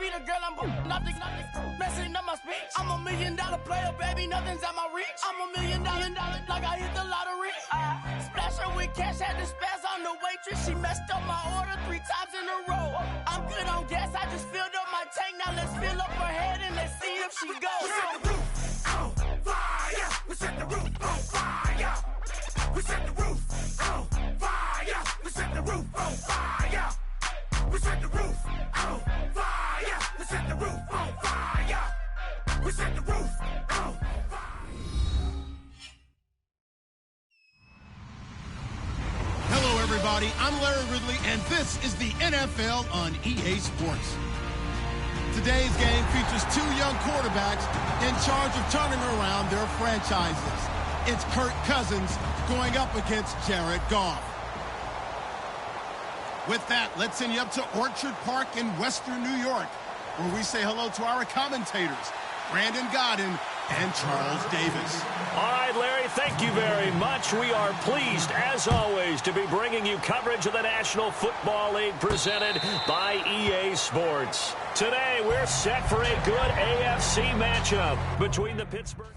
be the girl I'm nothing, messing up my speech. I'm $1 million player, baby, nothing's at my reach. I'm $1 million, like I hit the lottery. Splash her with cash, had to spaz on the waitress. She messed up my order 3 times in a row. I'm good on gas, I just filled up my tank. Now let's fill up her head and let's see if she goes. We set the roof on fire. We set the roof on fire. We set the roof on fire. We set the roof on fire. We set the roof on fire. We set the roof on fire. We set the roof on fire. Hello, everybody. I'm Larry Ridley, and this is the NFL on EA Sports. Today's game features 2 young quarterbacks in charge of turning around their franchises. It's Kirk Cousins going up against Jared Goff. With that, let's send you up to Orchard Park in Western New York, where we say hello to our commentators, Brandon Godden and Charles Davis. All right, Larry, thank you very much. We are pleased, as always, to be bringing you coverage of the National Football League presented by EA Sports. Today, we're set for a good AFC matchup between the Pittsburgh...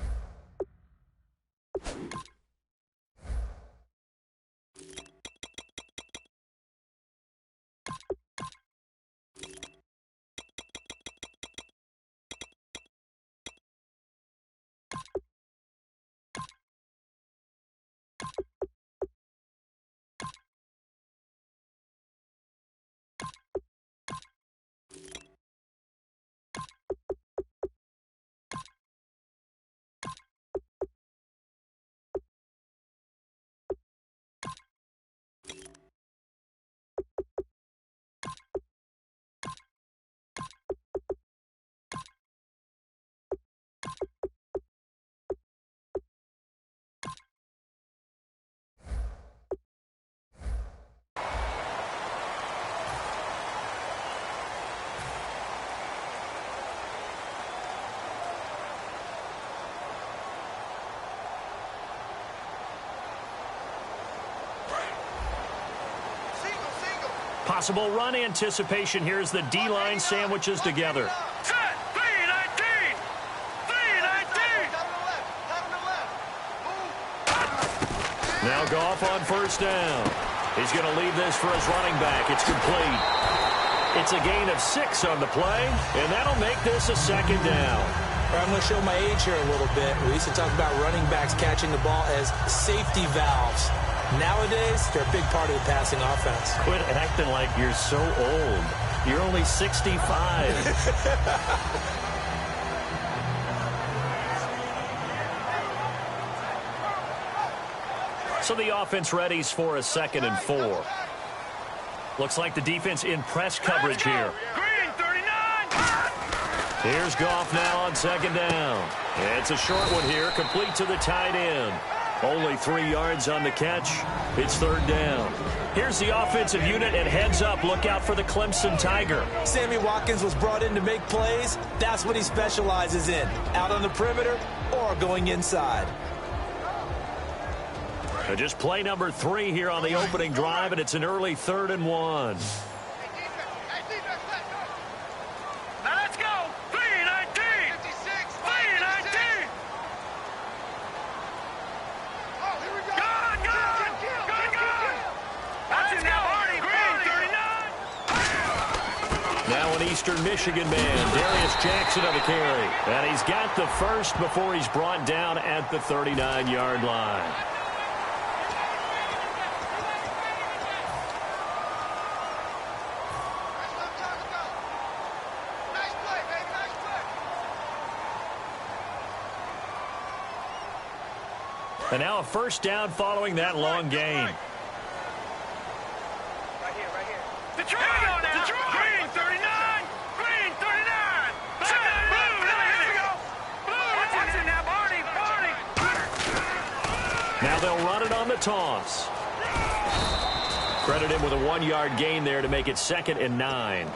Possible run anticipation here as the D-line sandwiches together. Set! 3-19! 3-19! Now Goff on first down. He's going to leave this for his running back. It's complete. It's a gain of 6 on the play, and that'll make this a second down. I'm going to show my age here a little bit. We used to talk about running backs catching the ball as safety valves. Nowadays, they're a big part of the passing offense. Quit acting like you're so old. You're only 65. So the offense readies for a 2nd and 4. Looks like the defense in press coverage here. Green 39! Here's Goff now on 2nd down. It's a short one here, complete to the tight end. Only 3 yards on the catch. It's 3rd down. Here's the offensive unit, and heads up, look out for the Clemson Tiger. Sammy Watkins was brought in to make plays. That's what he specializes in, out on the perimeter or going inside. And just play number 3 here on the opening drive, and it's an early 3rd and 1. Now let's go! 3-19! 3-19! Oh, here we go! Gone! That's it now, Arnie! Green 39! Now an Eastern Michigan man, Darius Jackson on the carry. And he's got the first before he's brought down at the 39-yard line. And now a first down following that long gain. Right here. Detroit! Detroit! Green 39! Green 39! Blue! Here we go! Blue! Watch it now, Barney! Now they'll run it on the toss. Credit him with a 1-yard gain there to make it 2nd and 9.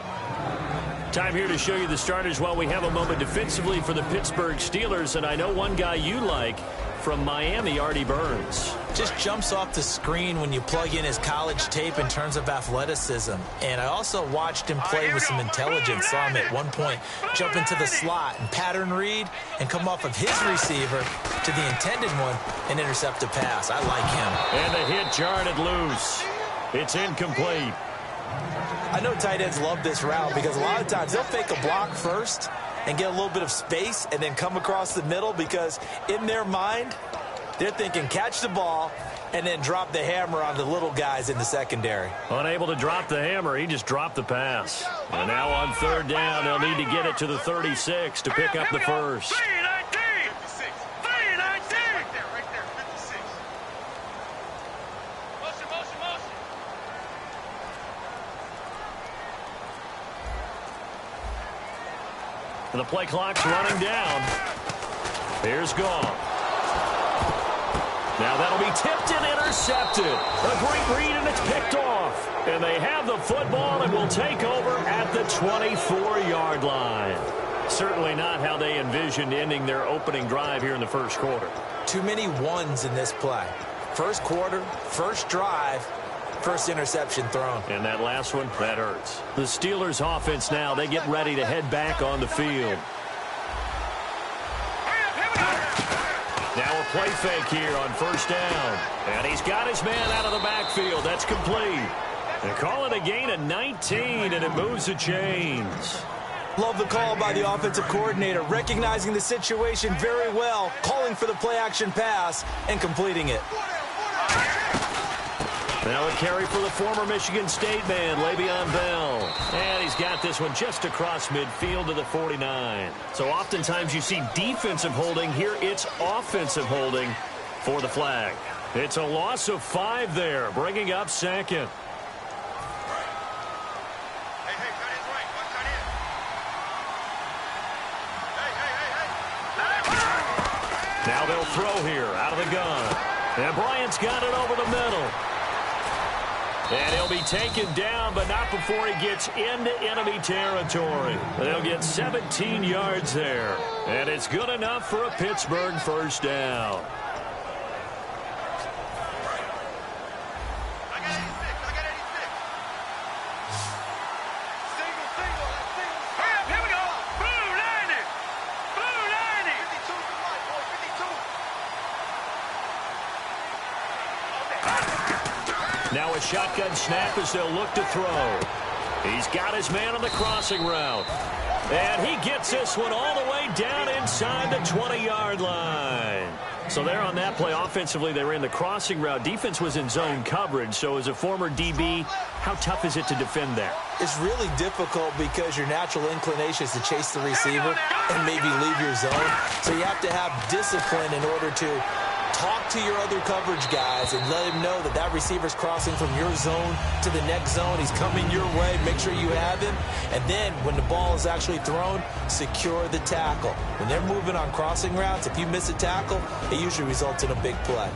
Time here to show you the starters while we have a moment defensively for the Pittsburgh Steelers. And I know one guy you like from Miami, Artie Burns. Just jumps off the screen when you plug in his college tape in terms of athleticism. And I also watched him play with some intelligence. Saw him at one point jump into the slot and pattern read and come off of his receiver to the intended one and intercept a pass. I like him. And the hit jarred it loose. It's incomplete. I know tight ends love this route because a lot of times they'll fake a block first and get a little bit of space and then come across the middle because in their mind, they're thinking catch the ball and then drop the hammer on the little guys in the secondary. Unable to drop the hammer, he just dropped the pass. And now on third down, they'll need to get it to the 36 to pick up the first. The play clock's running down. Here's Goff. Now that'll be tipped and intercepted. A great read, and it's picked off. And they have the football and will take over at the 24-yard line. Certainly not how they envisioned ending their opening drive here in the first quarter. Too many ones in this play. First quarter, first drive, first interception thrown. And that last one, that hurts. The Steelers offense now, they get ready to head back on the field. Now a play fake here on first down. And he's got his man out of the backfield. That's complete. They call it a gain of 19, and it moves the chains. Love the call by the offensive coordinator, recognizing the situation very well, calling for the play-action pass, and completing it. Now a carry for the former Michigan State man, Le'Veon Bell. And he's got this one just across midfield to the 49. So oftentimes you see defensive holding. Here it's offensive holding for the flag. It's a loss of 5 there, bringing up second. Now they'll throw here out of the gun. And Bryant's got it over the middle. And he'll be taken down, but not before he gets into enemy territory. They'll get 17 yards there. And it's good enough for a Pittsburgh first down. Now a shotgun snap as they'll look to throw. He's got his man on the crossing route. And he gets this one all the way down inside the 20-yard line. So there on that play, offensively, they ran the crossing route. Defense was in zone coverage. So as a former DB, how tough is it to defend that? It's really difficult because your natural inclination is to chase the receiver and maybe leave your zone. So you have to have discipline in order to talk to your other coverage guys and let him know that that receiver's crossing from your zone to the next zone. He's coming your way. Make sure you have him. And then when the ball is actually thrown, secure the tackle. When they're moving on crossing routes, if you miss a tackle, it usually results in a big play.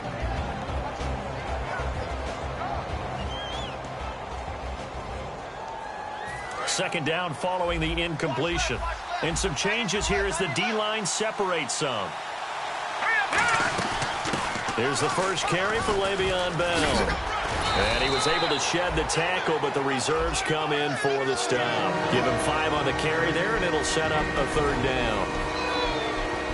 Second down following the incompletion. And some changes here as the D-line separates some. Here's the first carry for Le'Veon Bell. And he was able to shed the tackle, but the reserves come in for the stop. Give him 5 on the carry there, and it'll set up a third down.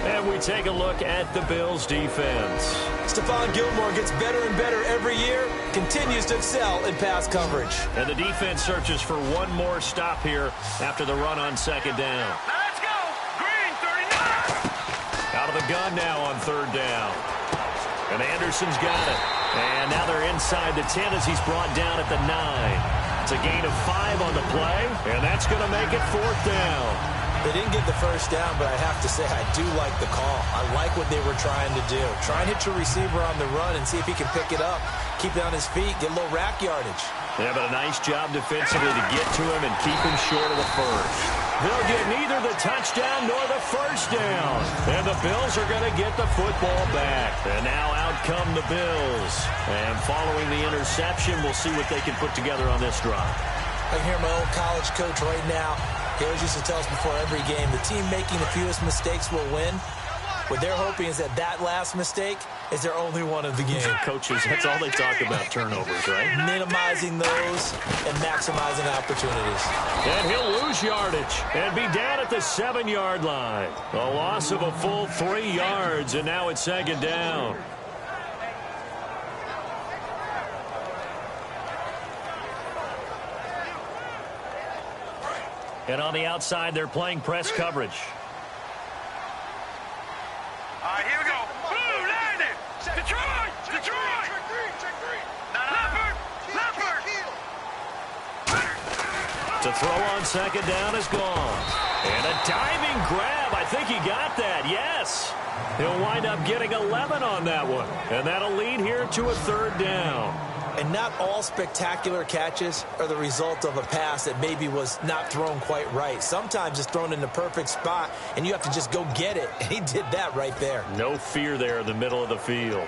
And we take a look at the Bills' defense. Stephon Gilmore gets better and better every year, continues to excel in pass coverage. And the defense searches for one more stop here after the run on second down. Now let's go. Green, 39. Out of the gun now on third down. And Anderson's got it. And now they're inside the 10 as he's brought down at the 9. It's a gain of 5 on the play, and that's going to make it fourth down. They didn't get the first down, but I have to say I do like the call. I like what they were trying to do. Try and hit your receiver on the run and see if he can pick it up, keep it on his feet, get a little rack yardage. Yeah, but a nice job defensively to get to him and keep him short of the first. They'll get neither the touchdown nor the first down. And the Bills are going to get the football back. And now out come the Bills. And following the interception, we'll see what they can put together on this drive. I hear my old college coach right now. He always used to tell us before every game, the team making the fewest mistakes will win. What they're hoping is that that last mistake is their only one of the game. Coaches, that's all they talk about, turnovers, right? Minimizing those and maximizing opportunities. And he'll lose yardage and be down at the 7-yard line. A loss of a full 3 yards, and now it's second down. And on the outside, they're playing press coverage. All right, here we go. Blue, land it. Detroit. Leopard. To throw on second down is gone. And a diving grab. I think he got that. Yes. He'll wind up getting 11 on that one. And that'll lead here to a third down. And not all spectacular catches are the result of a pass that maybe was not thrown quite right. Sometimes it's thrown in the perfect spot, and you have to just go get it. And he did that right there. No fear there in the middle of the field.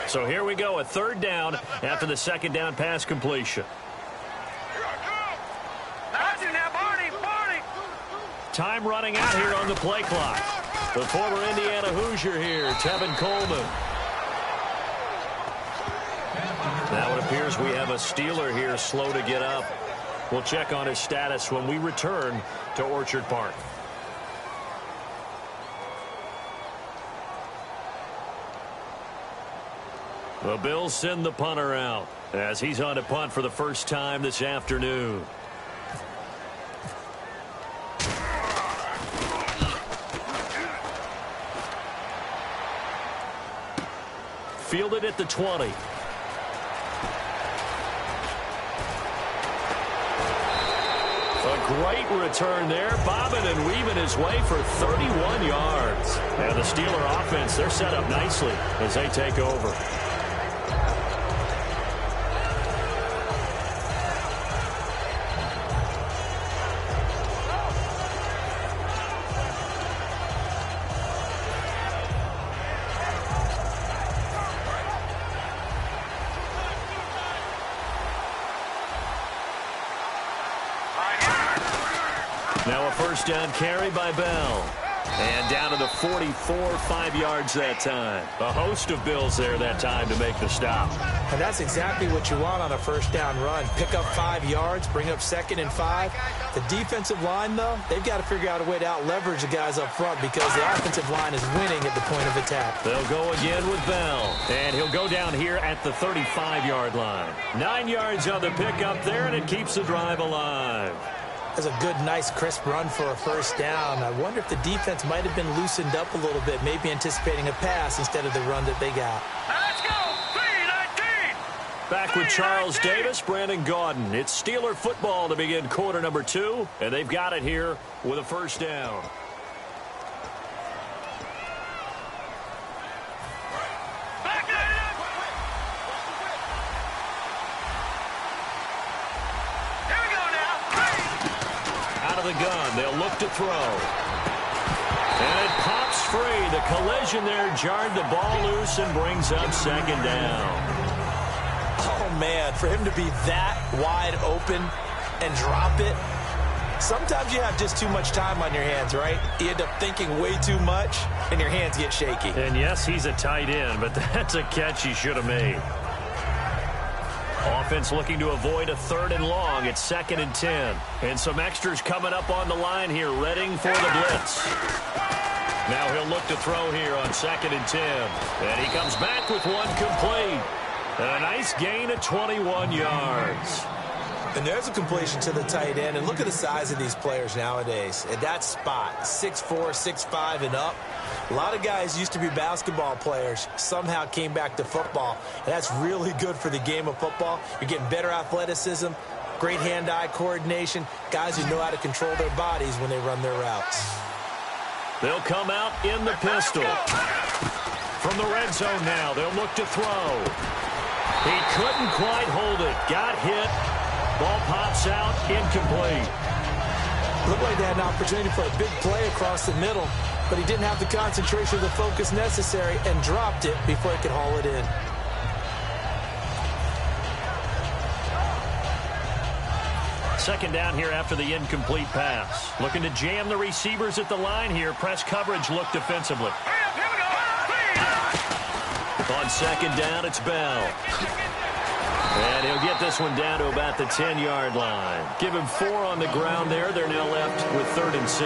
So here we go, a third down after the second down pass completion. Time running out here on the play clock. The former Indiana Hoosier here, Tevin Coleman. Now it appears we have a Steeler here slow to get up. We'll check on his status when we return to Orchard Park. The Bills send the punter out as he's on to punt for the first time this afternoon. Fielded at the 20. A great return there, bobbing and weaving his way for 31 yards. And the Steeler offense, they're set up nicely as they take over. Now a first down carry by Bell. And down to the 44, 5 yards that time. A host of Bills there that time to make the stop. And that's exactly what you want on a first down run. Pick up 5 yards, bring up 2nd and 5. The defensive line, though, they've got to figure out a way to out-leverage the guys up front because the offensive line is winning at the point of attack. They'll go again with Bell. And he'll go down here at the 35-yard line. 9 yards on the pickup there, and it keeps the drive alive. That's a good, nice, crisp run for a first down. I wonder if the defense might have been loosened up a little bit, maybe anticipating a pass instead of the run that they got. Let's go. 3-19. Back with Charles Davis, Brandon Gaudin. It's Steeler football to begin quarter number 2, and they've got it here with a first down. The gun, they'll look to throw. And it pops free. The collision there jarred the ball loose and brings up second down. Oh, man, for him to be that wide open and drop it, sometimes you have just too much time on your hands, right? You end up thinking way too much, and your hands get shaky. And, yes, he's a tight end, but that's a catch he should have made. Offense looking to avoid a 3rd and long. It's 2nd and 10. And some extras coming up on the line here, readying for the blitz. Now he'll look to throw here on 2nd and 10. And he comes back with one complete. And a nice gain of 21 yards. And there's a completion to the tight end. And look at the size of these players nowadays. At that spot, 6'4", 6'5", and up. A lot of guys used to be basketball players, somehow came back to football. And that's really good for the game of football. You're getting better athleticism, great hand-eye coordination, guys who know how to control their bodies when they run their routes. They'll come out in the pistol. From the red zone now, they'll look to throw. He couldn't quite hold it. Got hit. Ball pops out, incomplete. Looked like they had an opportunity for a big play across the middle. but he didn't have the concentration or the focus necessary and dropped it before he could haul it in. Second down here after the incomplete pass. Looking to jam the receivers at the line here. Press coverage look defensively. On second down, it's Bell. And he'll get this one down to about the 10-yard line. Give him 4 on the ground there. They're now left with 3rd and 6.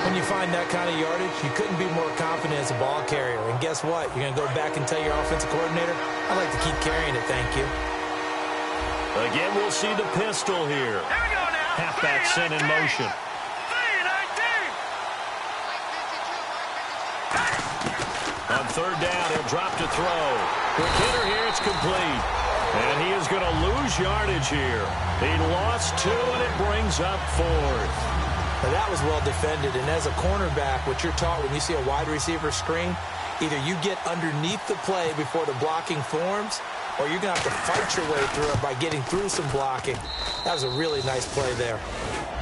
When you find that kind of yardage, you couldn't be more confident as a ball carrier. And guess what? You're going to go back and tell your offensive coordinator, I'd like to keep carrying it, thank you. Again, we'll see the pistol here. Halfback sent in motion. On 3rd down, he'll drop to throw. Quick hitter here, it's complete. And he is going to lose yardage here. He lost 2, and it brings up 4th. Now that was well defended, and as a cornerback, what you're taught when you see a wide receiver screen, either you get underneath the play before the blocking forms, or you're going to have to fight your way through it by getting through some blocking. That was a really nice play there.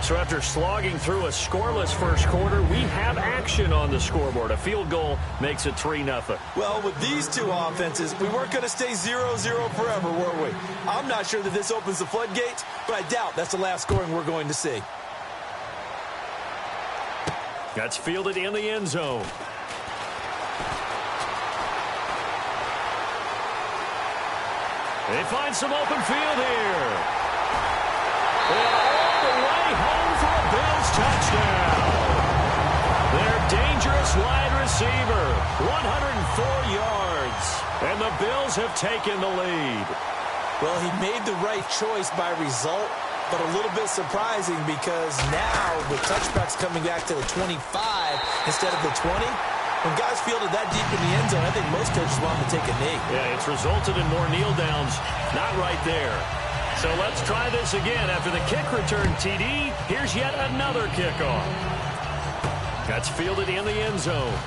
So after slogging through a scoreless first quarter, we have action on the scoreboard. A field goal makes it 3-0. Well, with these two offenses, we weren't going to stay 0-0 forever, were we? I'm not sure that this opens the floodgates, but I doubt that's the last scoring we're going to see. That's fielded in the end zone. They find some open field here. And all the way home for a Bills touchdown. Their dangerous wide receiver, 104 yards. And the Bills have taken the lead. Well, he made the right choice by result, but a little bit surprising because now with touchbacks coming back to the 25 instead of the 20, when guys fielded that deep in the end zone, I think most coaches want them to take a knee. Yeah, it's resulted in more kneel downs. Not right there. So let's try this again. After the kick return TD, here's yet another kickoff. That's fielded in the end zone.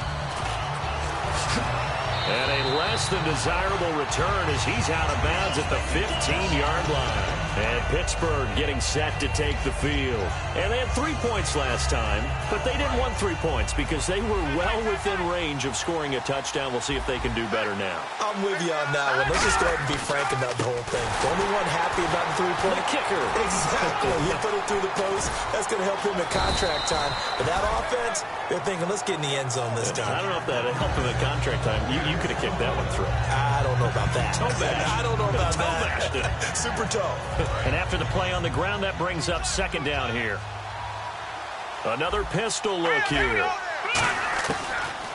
And a less than desirable return as he's out of bounds at the 15-yard line. And Pittsburgh getting set to take the field. And they had 3 points last time, but they didn't want 3 points because they were well within range of scoring a touchdown. We'll see if they can do better now. I'm with you on that one. Let's just go ahead and be frank about the whole thing. The only one happy about the 3-point. The kicker. Exactly. He put it through the post. That's going to help him at contract time. But that offense, they're thinking, let's get in the end zone this time. I don't know if that helped him at contract time. You could have kicked that one through. I don't know about that. Toe bash. I don't know about toe bashed it. Super toe. And after the play on the ground, that brings up second down here. Another pistol look here.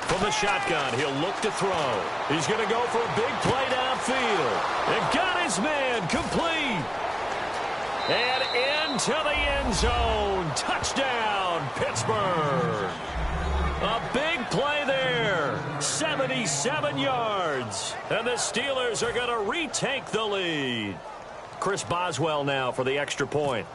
From the shotgun, he'll look to throw. He's going to go for a big play downfield. And got his man complete. And into the end zone. Touchdown, Pittsburgh. A big play there. 77 yards. And the Steelers are going to retake the lead. Chris Boswell now for the extra point.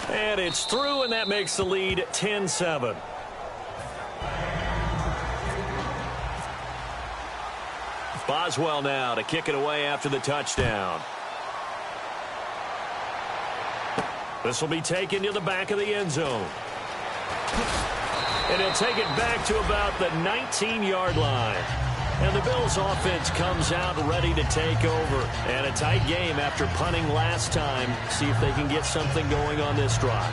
And it's through, and that makes the lead 10-7. Boswell now to kick it away after the touchdown. This will be taken to the back of the end zone. And he'll take it back to about the 19-yard line. And the Bills offense comes out ready to take over. And a tight game after punting last time. See if they can get something going on this drive.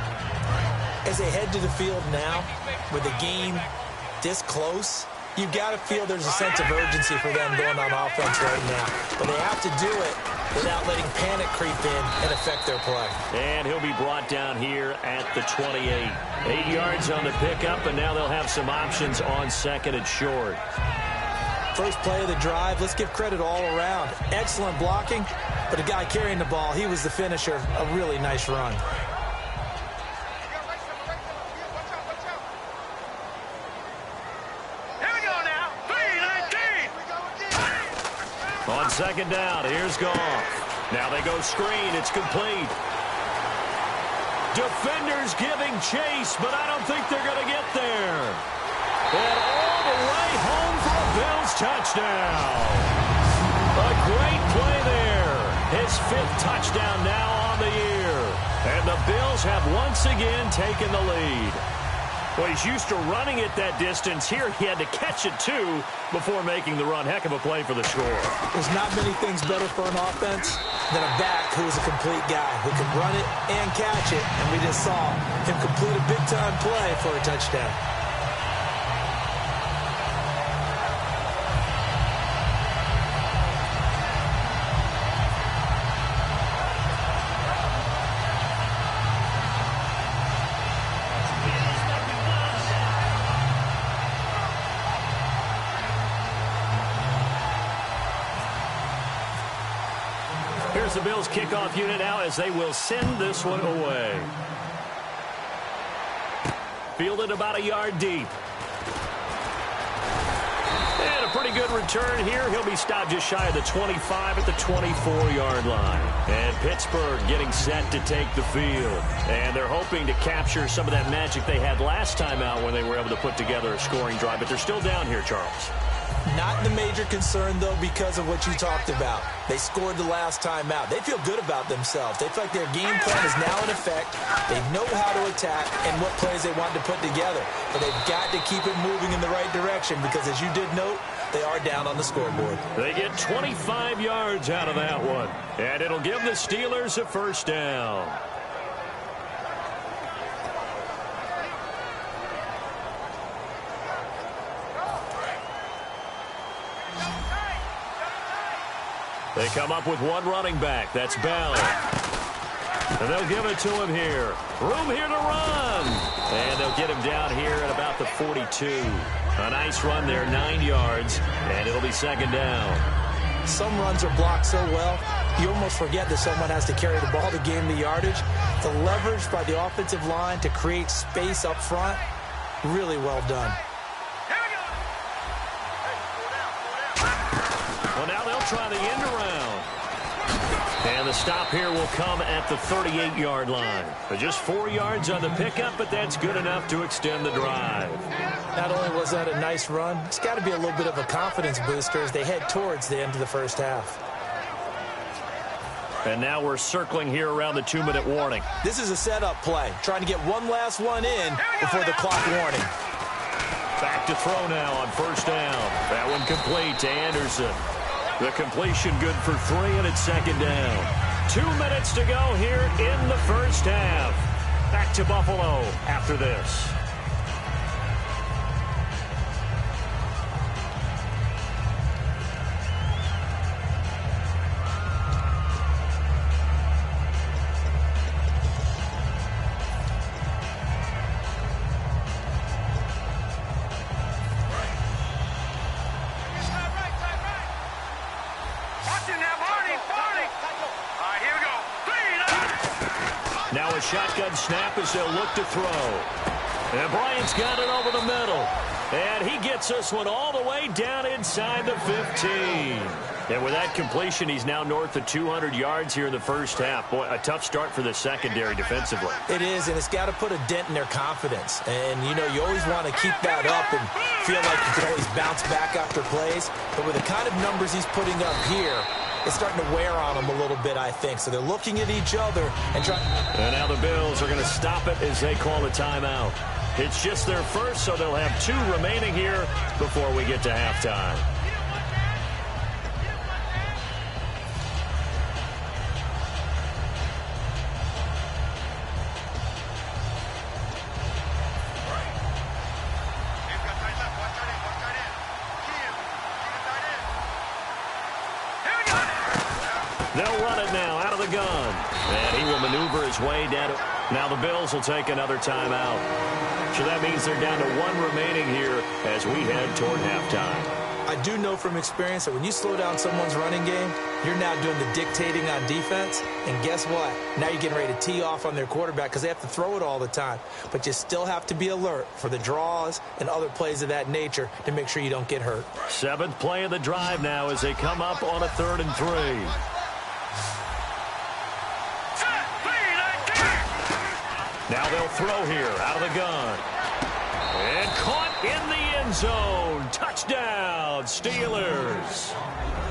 As they head to the field now, with the game this close, you've got to feel there's a sense of urgency for them going on offense right now. But they have to do it without letting panic creep in and affect their play. And he'll be brought down here at the 28. 8 yards on the pickup, and now they'll have some options on second and short. First play of the drive, let's give credit all around. Excellent blocking, but the guy carrying the ball, he was the finisher. A really nice run. On second down, here's Goff. Now they go screen. It's complete. Defenders giving chase, but I don't think they're going to get there. And all the way home for a Bills touchdown. A great play there. His 5th touchdown now on the year. And the Bills have once again taken the lead. Well, he's used to running it that distance. Here he had to catch it, too, before making the run. Heck of a play for the score. There's not many things better for an offense than a back who is a complete guy who can run it and catch it. And we just saw him complete a big-time play for a touchdown. Here's the Bills kickoff unit now as they will send this one away. Fielded about a yard deep. And a pretty good return here. He'll be stopped just shy of the 25 at the 24-yard line. And Pittsburgh getting set to take the field. And they're hoping to capture some of that magic they had last time out when they were able to put together a scoring drive. But they're still down here, Charles. Not the major concern, though, because of what you talked about. They scored the last time out. They feel good about themselves. They feel like their game plan is now in effect. They know how to attack and what plays they want to put together. But they've got to keep it moving in the right direction because, as you did note, they are down on the scoreboard. They get 25 yards out of that one. And it'll give the Steelers a first down. They come up with one running back. That's Bell. And they'll give it to him here. Room here to run. And they'll get him down here at about the 42. A nice run there, 9 yards. And it'll be second down. Some runs are blocked so well, you almost forget that someone has to carry the ball to gain the yardage. The leverage by the offensive line to create space up front, really well done. Well, now they'll try the end around. And the stop here will come at the 38-yard line. But just 4 yards on the pickup, but that's good enough to extend the drive. Not only was that a nice run, it's got to be a little bit of a confidence booster as they head towards the end of the first half. And now we're circling here around the 2-minute warning. This is a setup play, trying to get one last one in before the clock warning. Back to throw now on first down. That one complete to Anderson. The completion good for 3, and it's second down. 2 minutes to go here in the first half. Back to Buffalo after this. Now a shotgun snap as they'll look to throw. And Bryant's got it over the middle. And he gets this one all the way down inside the 15. And with that completion, he's now north of 200 yards here in the first half. Boy, a tough start for the secondary defensively. It is, and it's got to put a dent in their confidence. And, you know, you always want to keep that up and feel like you can always bounce back after plays. But with the kind of numbers he's putting up here, it's starting to wear on them a little bit, I think. So they're looking at each other and trying. And now the Bills are going to stop it as they call a timeout. It's just their first, so they'll have 2 remaining here before we get to halftime. They'll run it now out of the gun. And he will maneuver his way down. Now the Bills will take another timeout. So that means they're down to 1 remaining here as we head toward halftime. I do know from experience that when you slow down someone's running game, you're now doing the dictating on defense. And guess what? Now you're getting ready to tee off on their quarterback because they have to throw it all the time. But you still have to be alert for the draws and other plays of that nature to make sure you don't get hurt. 7th play of the drive now as they come up on a 3rd and 3. Now they'll throw here out of the gun. And caught in the end end zone. Touchdown, Steelers.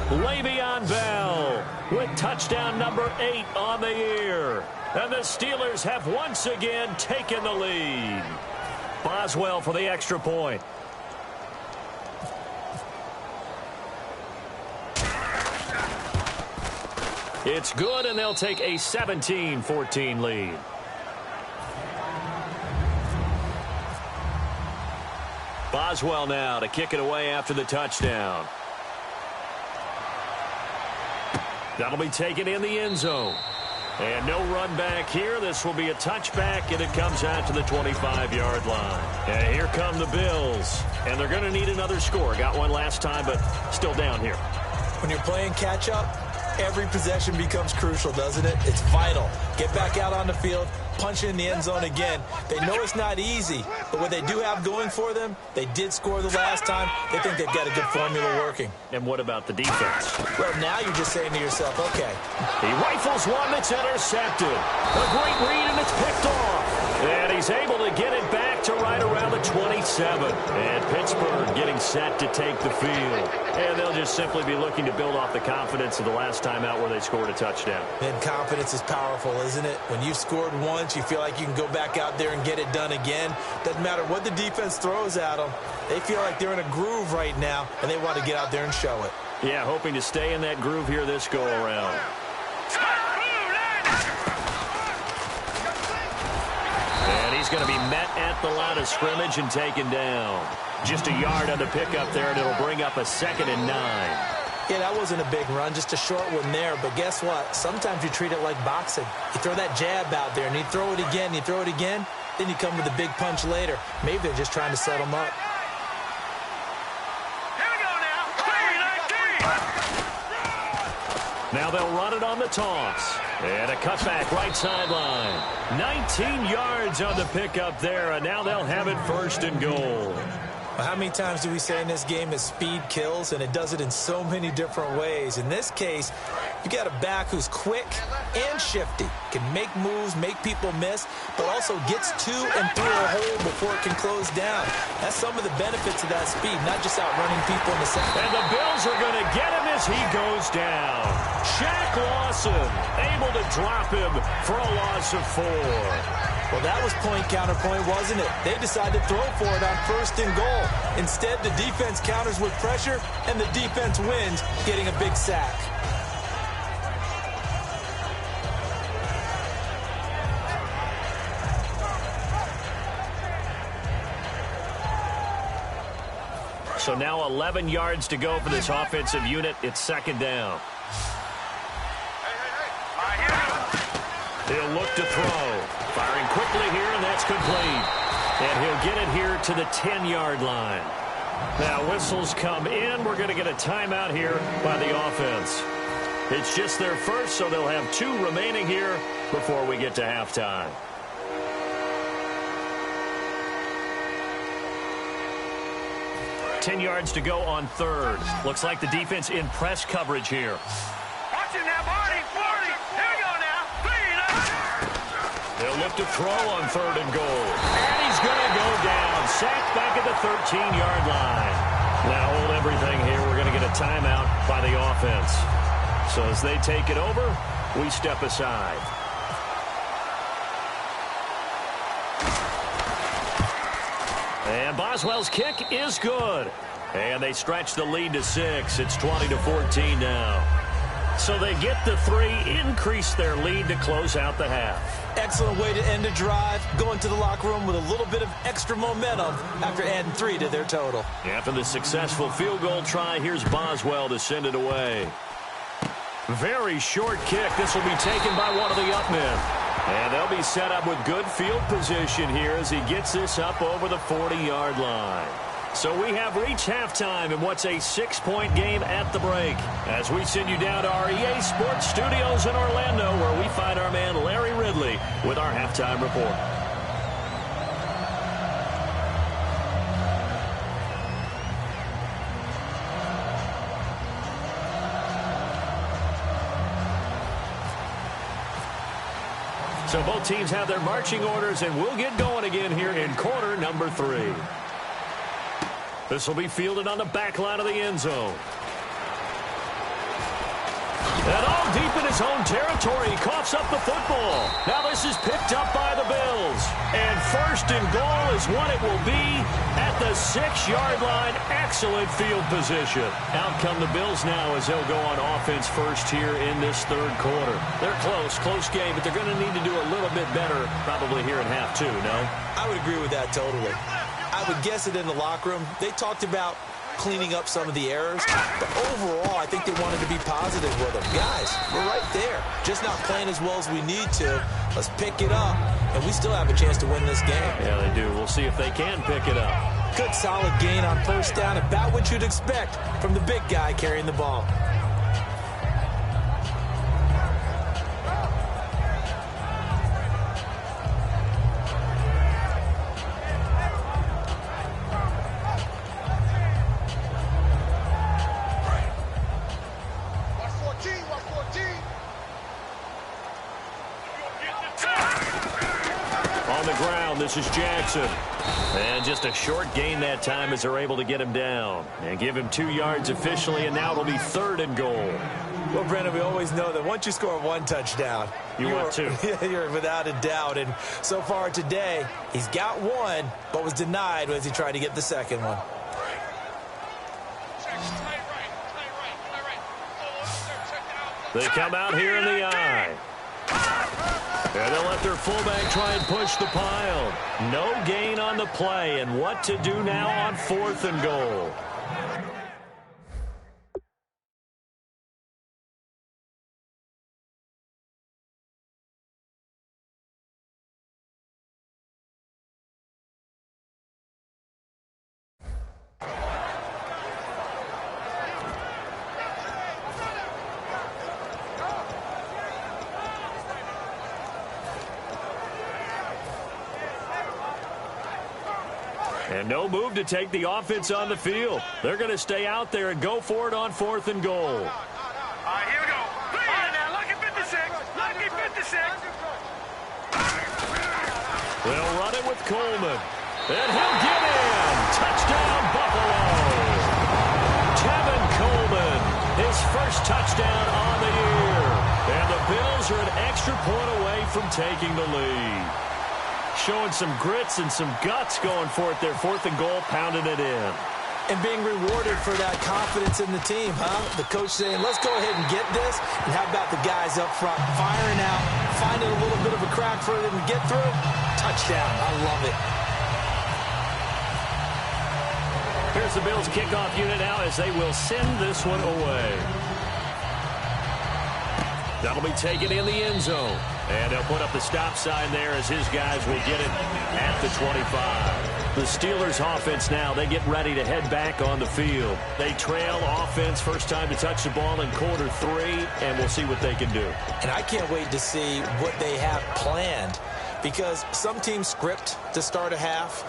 Le'Veon Bell with touchdown number 8 on the year. And the Steelers have once again taken the lead. Boswell for the extra point. It's good, and they'll take a 17-14 lead. Boswell now to kick it away after the touchdown. That'll be taken in the end zone. And no run back here. This will be a touchback, and it comes out to the 25-yard line. And here come the Bills. And they're going to need another score. Got one last time, but still down here. When you're playing catch-up, every possession becomes crucial, doesn't it? It's vital. Get back out on the field, punch it in the end zone again. They know it's not easy, but what they do have going for them, they did score the last time. They think they've got a good formula working. And what about the defense? Well, now you're just saying to yourself, okay. He rifles one that's intercepted. A great read, and it's picked off. And he's able to get it back to right around the 27. And Pittsburgh getting set to take the field. And they'll just simply be looking to build off the confidence of the last time out where they scored a touchdown. And confidence is powerful, isn't it? When you've scored once, you feel like you can go back out there and get it done again. Doesn't matter what the defense throws at them. They feel like they're in a groove right now, and they want to get out there and show it. Yeah, hoping to stay in that groove here this go-around. And he's going to be met at the line of scrimmage and taken down. Just a yard on the pickup there, and it'll bring up a 2nd and 9. Yeah, that wasn't a big run, just a short one there. But guess what? Sometimes you treat it like boxing. You throw that jab out there, and you throw it again, you throw it again, then you come with a big punch later. Maybe they're just trying to set them up. Now they'll run it on the toss. And a cutback right sideline. 19 yards on the pickup there, and now they'll have it 1st and goal. Well, how many times do we say in this game that speed kills, and it does it in so many different ways? In this case, you got a back who's quick and shifty, can make moves, make people miss, but also gets to and through a hole before it can close down. That's some of the benefits of that speed, not just outrunning people in the second. And the Bills are going to get him as he goes down. Shaq Lawson able to drop him for a loss of 4. Well, that was point-counterpoint, wasn't it? They decided to throw for it on 1st and goal. Instead, the defense counters with pressure, and the defense wins, getting a big sack. So now 11 yards to go for this offensive unit. It's 2nd down. He'll look to throw. Firing quickly here, and that's complete. And he'll get it here to the 10-yard line. Now, whistles come in. We're going to get a timeout here by the offense. It's just their first, so they'll have 2 remaining here before we get to halftime. Ten yards to go on 3rd. Looks like the defense in press coverage here. Watch it now, Barney, 40. Here we go now. 3. They'll look to throw on 3rd and goal. And he's going to go down. Sacked back at the 13-yard line. Now hold everything here. We're going to get a timeout by the offense. So as they take it over, we step aside. And Boswell's kick is good. And they stretch the lead to 6. It's 20-14 now. So they get the 3, increase their lead to close out the half. Excellent way to end a drive, going to the locker room with a little bit of extra momentum after adding 3 to their total. After the successful field goal try, here's Boswell to send it away. Very short kick. This will be taken by one of the up men. And they'll be set up with good field position here as he gets this up over the 40-yard line. So we have reached halftime in what's a 6-point game at the break. As we send you down to our EA Sports Studios in Orlando, where we find our man Larry Ridley with our halftime report. So both teams have their marching orders, and we'll get going again here in quarter number 3. This will be fielded on the back line of the end zone. And all deep in his own territory, he coughs up the football. Now this is picked up by the Bills. And first and goal is what it will be at the 6-yard line. Excellent field position. Out come the Bills now as they'll go on offense first here in this third quarter. They're close game, but they're going to need to do a little bit better probably here in half two, no? I would agree with that totally. I would guess it in the locker room. They talked about cleaning up some of the errors, but overall, I think they wanted to be positive with them. Guys, we're right there. Just not playing as well as we need to. Let's pick it up, and we still have a chance to win this game. Yeah, they do. We'll see if they can pick it up. Good, solid gain on first down, about what you'd expect from the big guy carrying the ball. This is Jackson. And just a short gain that time as they're able to get him down. And give him 2 yards officially, and now it'll be 3rd and goal. Well, Brandon, we always know that once you score 1 touchdown, want 2. You're without a doubt. And so far today, he's got 1, but was denied as he tried to get the second one. They come out here in the eye. And they'll let their fullback try and push the pile. No gain on the play, and what to do now on 4th and goal. And no move to take the offense on the field. They're going to stay out there and go for it on 4th and goal. All right, here we go. All right, now, lucky 56. Lucky 56. They'll run it with Coleman. And he'll get in. Touchdown, Buffalo. Tevin Coleman, his first touchdown on the year. And the Bills are an extra point away from taking the lead. Showing some grits and some guts going for it there. 4th and goal, pounding it in. And being rewarded for that confidence in the team, huh? The coach saying, let's go ahead and get this. And how about the guys up front firing out, finding a little bit of a crack for them to get through? Touchdown. I love it. Here's the Bills kickoff unit now as they will send this one away. That'll be taken in the end zone. And they'll put up the stop sign there as his guys will get it at the 25. The Steelers offense now, they get ready to head back on the field. They trail offense, first time to touch the ball in quarter 3, and we'll see what they can do. And I can't wait to see what they have planned, because some teams script to start a half.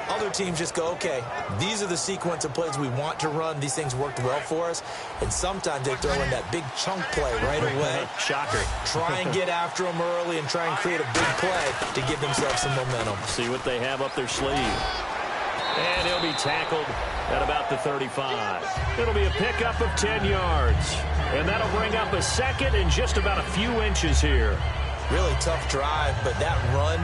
Other teams just go, okay, these are the sequence of plays we want to run. These things worked well for us. And sometimes they throw in that big chunk play right away. Shocker. Try and get after them early and try and create a big play to give themselves some momentum. See what they have up their sleeve. And he'll be tackled at about the 35. It'll be a pickup of 10 yards. And that'll bring up a second and just about a few inches here. Really tough drive, but that run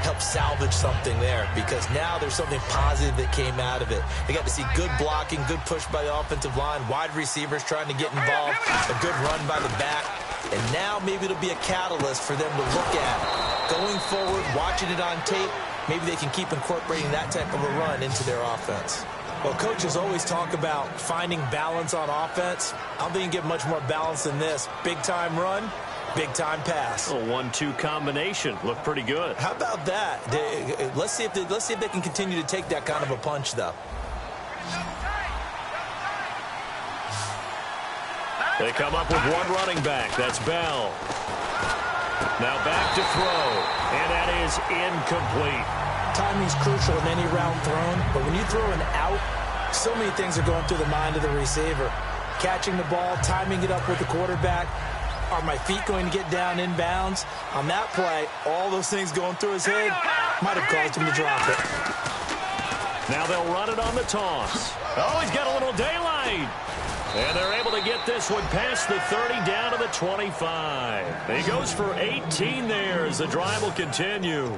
help salvage something there, because now there's something positive that came out of it. They got to see good blocking, good push by the offensive line, wide receivers trying to get involved, a good run by the back, and now maybe it'll be a catalyst for them to look at. Going forward, watching it on tape, maybe they can keep incorporating that type of a run into their offense. Well, coaches always talk about finding balance on offense. I don't think you can get much more balance than this. Big-time run, big-time pass. A 1-2 combination. Looked pretty good. How about that? Let's see if they can continue to take that kind of a punch, though. They come up with one running back. That's Bell. Now back to throw. And that is incomplete. Timing's crucial in any round thrown, but when you throw an out, so many things are going through the mind of the receiver. Catching the ball, timing it up with the quarterback. Are my feet going to get down inbounds? On that play, all those things going through his head might have caused him to drop it. Now they'll run it on the toss. Oh, he's got a little daylight. And they're able to get this one past the 30 down to the 25. He goes for 18 there as the drive will continue.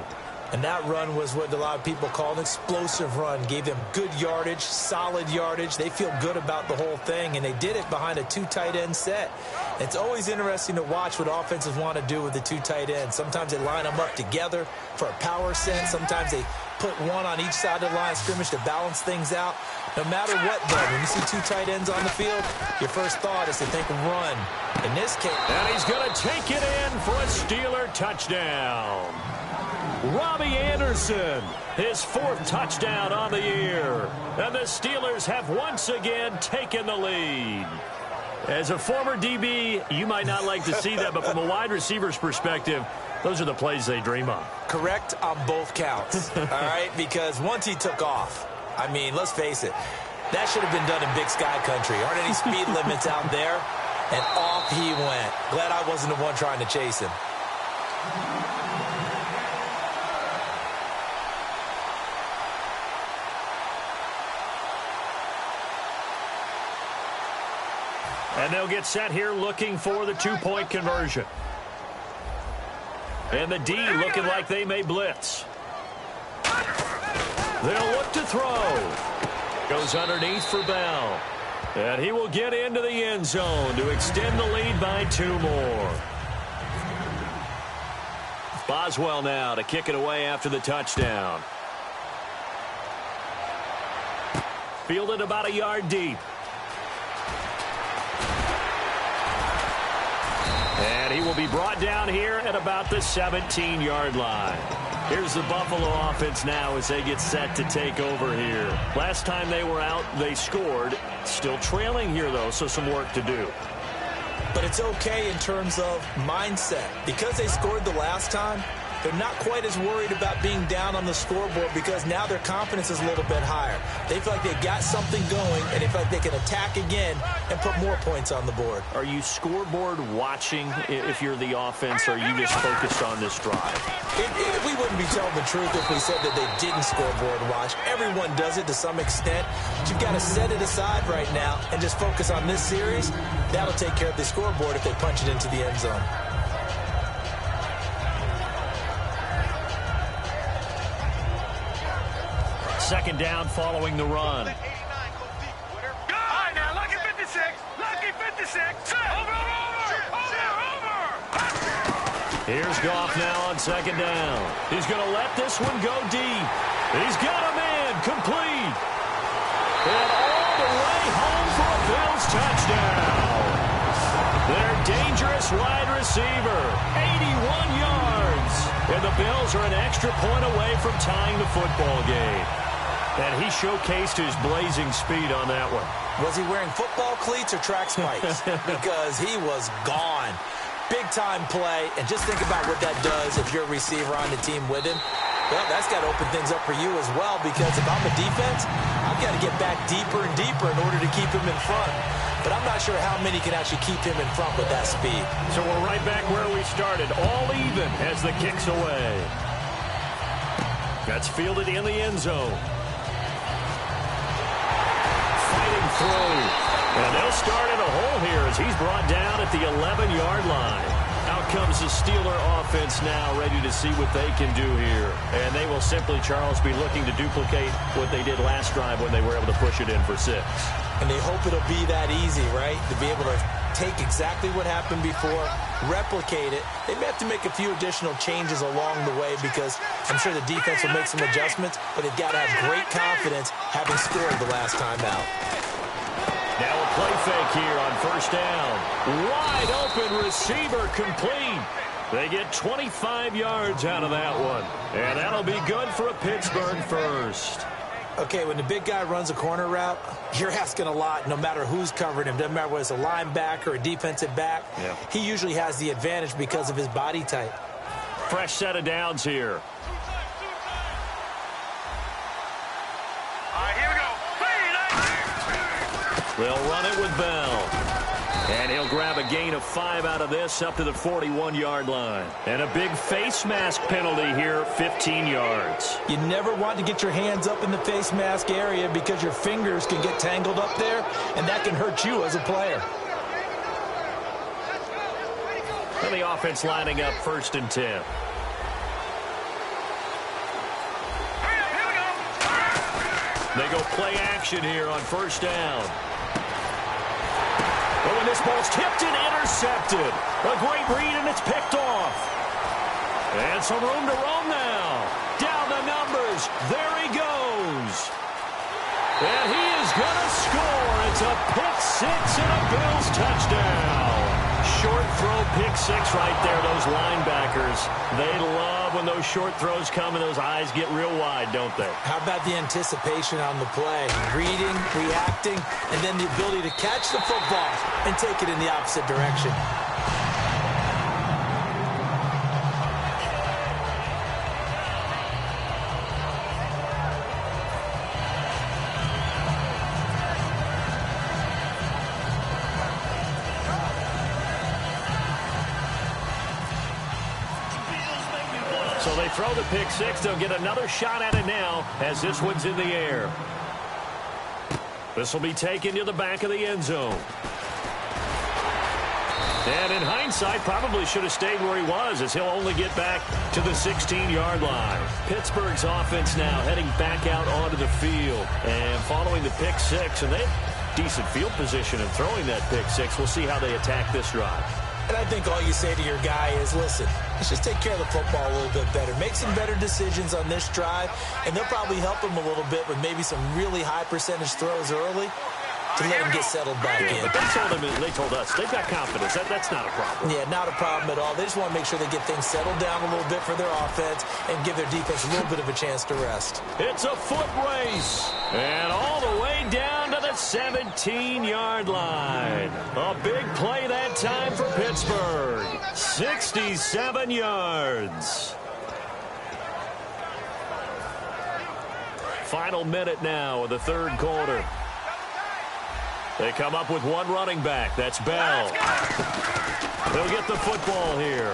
And that run was what a lot of people call an explosive run. Gave them good yardage, solid yardage. They feel good about the whole thing, and they did it behind a 2 tight end set. It's always interesting to watch what offenses want to do with the 2 tight ends. Sometimes they line them up together for a power set. Sometimes they put one on each side of the line of scrimmage to balance things out. No matter what, though, when you see 2 tight ends on the field, your first thought is to think run. In this case, and he's going to take it in for a Steeler touchdown. Robbie Anderson, his 4th touchdown on the year. And the Steelers have once again taken the lead. As a former DB, you might not like to see that, but from a wide receiver's perspective, those are the plays they dream of. Correct on both counts, all right? Because once he took off, I mean, let's face it, that should have been done in Big Sky Country. Aren't any speed limits out there? And off he went. Glad I wasn't the one trying to chase him. And they'll get set here looking for the 2-point conversion. And the D looking like they may blitz. They'll look to throw. Goes underneath for Bell. And he will get into the end zone to extend the lead by 2 more. Boswell now to kick it away after the touchdown. Fielded about a yard deep. And he will be brought down here at about the 17-yard line. Here's the Buffalo offense now as they get set to take over here. Last time they were out, they scored. Still trailing here, though, so some work to do. But it's okay in terms of mindset. Because they scored the last time, they're not quite as worried about being down on the scoreboard because now their confidence is a little bit higher. They feel like they've got something going, and they feel like they can attack again and put more points on the board. Are you scoreboard watching if you're the offense, or are you just focused on this drive? We wouldn't be telling the truth if we said that they didn't scoreboard watch. Everyone does it to some extent. But you've got to set it aside right now and just focus on this series. That'll take care of the scoreboard if they punch it into the end zone. Second down following the run. All right, now, lucky 56. Lucky 56. Over. Here's Goff now on second down. He's going to let this one go deep. He's got a man complete. And all the way home for a Bills touchdown. Their dangerous wide receiver, 81 yards. And the Bills are an extra point away from tying the football game. And he showcased his blazing speed on that one. Was he wearing football cleats or track spikes? Because he was gone. Big-time play, and just think about what that does if you're a receiver on the team with him. Well, that's got to open things up for you as well, because if I'm a defense, I've got to get back deeper and deeper in order to keep him in front. But I'm not sure how many can actually keep him in front with that speed. So we're right back where we started, all even as the kick's away. That's fielded in the end zone. Fighting through. And they'll start in a hole here as he's brought down at the 11-yard line. Out comes the Steeler offense now, ready to see what they can do here. And they will simply, Charles, be looking to duplicate what they did last drive when they were able to push it in for 6. And they hope it'll be that easy, right? To be able to take exactly what happened before, replicate it. They may have to make a few additional changes along the way because I'm sure the defense will make some adjustments, but they've got to have great confidence having scored the last time out. Now a play fake here on first down. Wide open receiver complete. They get 25 yards out of that one. And that'll be good for a Pittsburgh first. Okay, when the big guy runs a corner route, you're asking a lot no matter who's covering him. Doesn't matter whether it's a linebacker or a defensive back. Yeah. He usually has the advantage because of his body type. Fresh set of downs here. All right, here we go. They'll run it with Bell. And he'll grab a gain of 5 out of this up to the 41-yard line. And a big face mask penalty here, 15 yards. You never want to get your hands up in the face mask area because your fingers can get tangled up there, and that can hurt you as a player. And the offense lining up 1st and 10. They go play action here on 1st down. But when this ball's tipped and intercepted, a great read, and it's picked off. And some room to roam now. Down the numbers. There he goes. And he is going to score. It's a pick six and a Bills touchdown. Short throw, pick six right there. Those linebackers, they love when those short throws come and those eyes get real wide, don't they? How about the anticipation on the play? Reading, reacting, and then the ability to catch the football and take it in the opposite direction. So they throw the pick six. They'll get another shot at it now as this one's in the air. This will be taken to the back of the end zone. And in hindsight, probably should have stayed where he was, as he'll only get back to the 16-yard line. Pittsburgh's offense now heading back out onto the field. And following the pick six, and they have decent field position in throwing that pick six. We'll see how they attack this drive. And I think all you say to your guy is, listen, let's just take care of the football a little bit better. Make some better decisions on this drive, and they'll probably help him a little bit with maybe some really high percentage throws early to let him get settled back in. But they told us they've got confidence. That's not a problem. Yeah, not a problem at all. They just want to make sure they get things settled down a little bit for their offense and give their defense a little bit of a chance to rest. It's a foot race. And all the way down to the 17-yard line. A big play that time for Pittsburgh. 67 yards. Final minute now of the third quarter. They come up with one running back. That's Bell. He'll get the football here.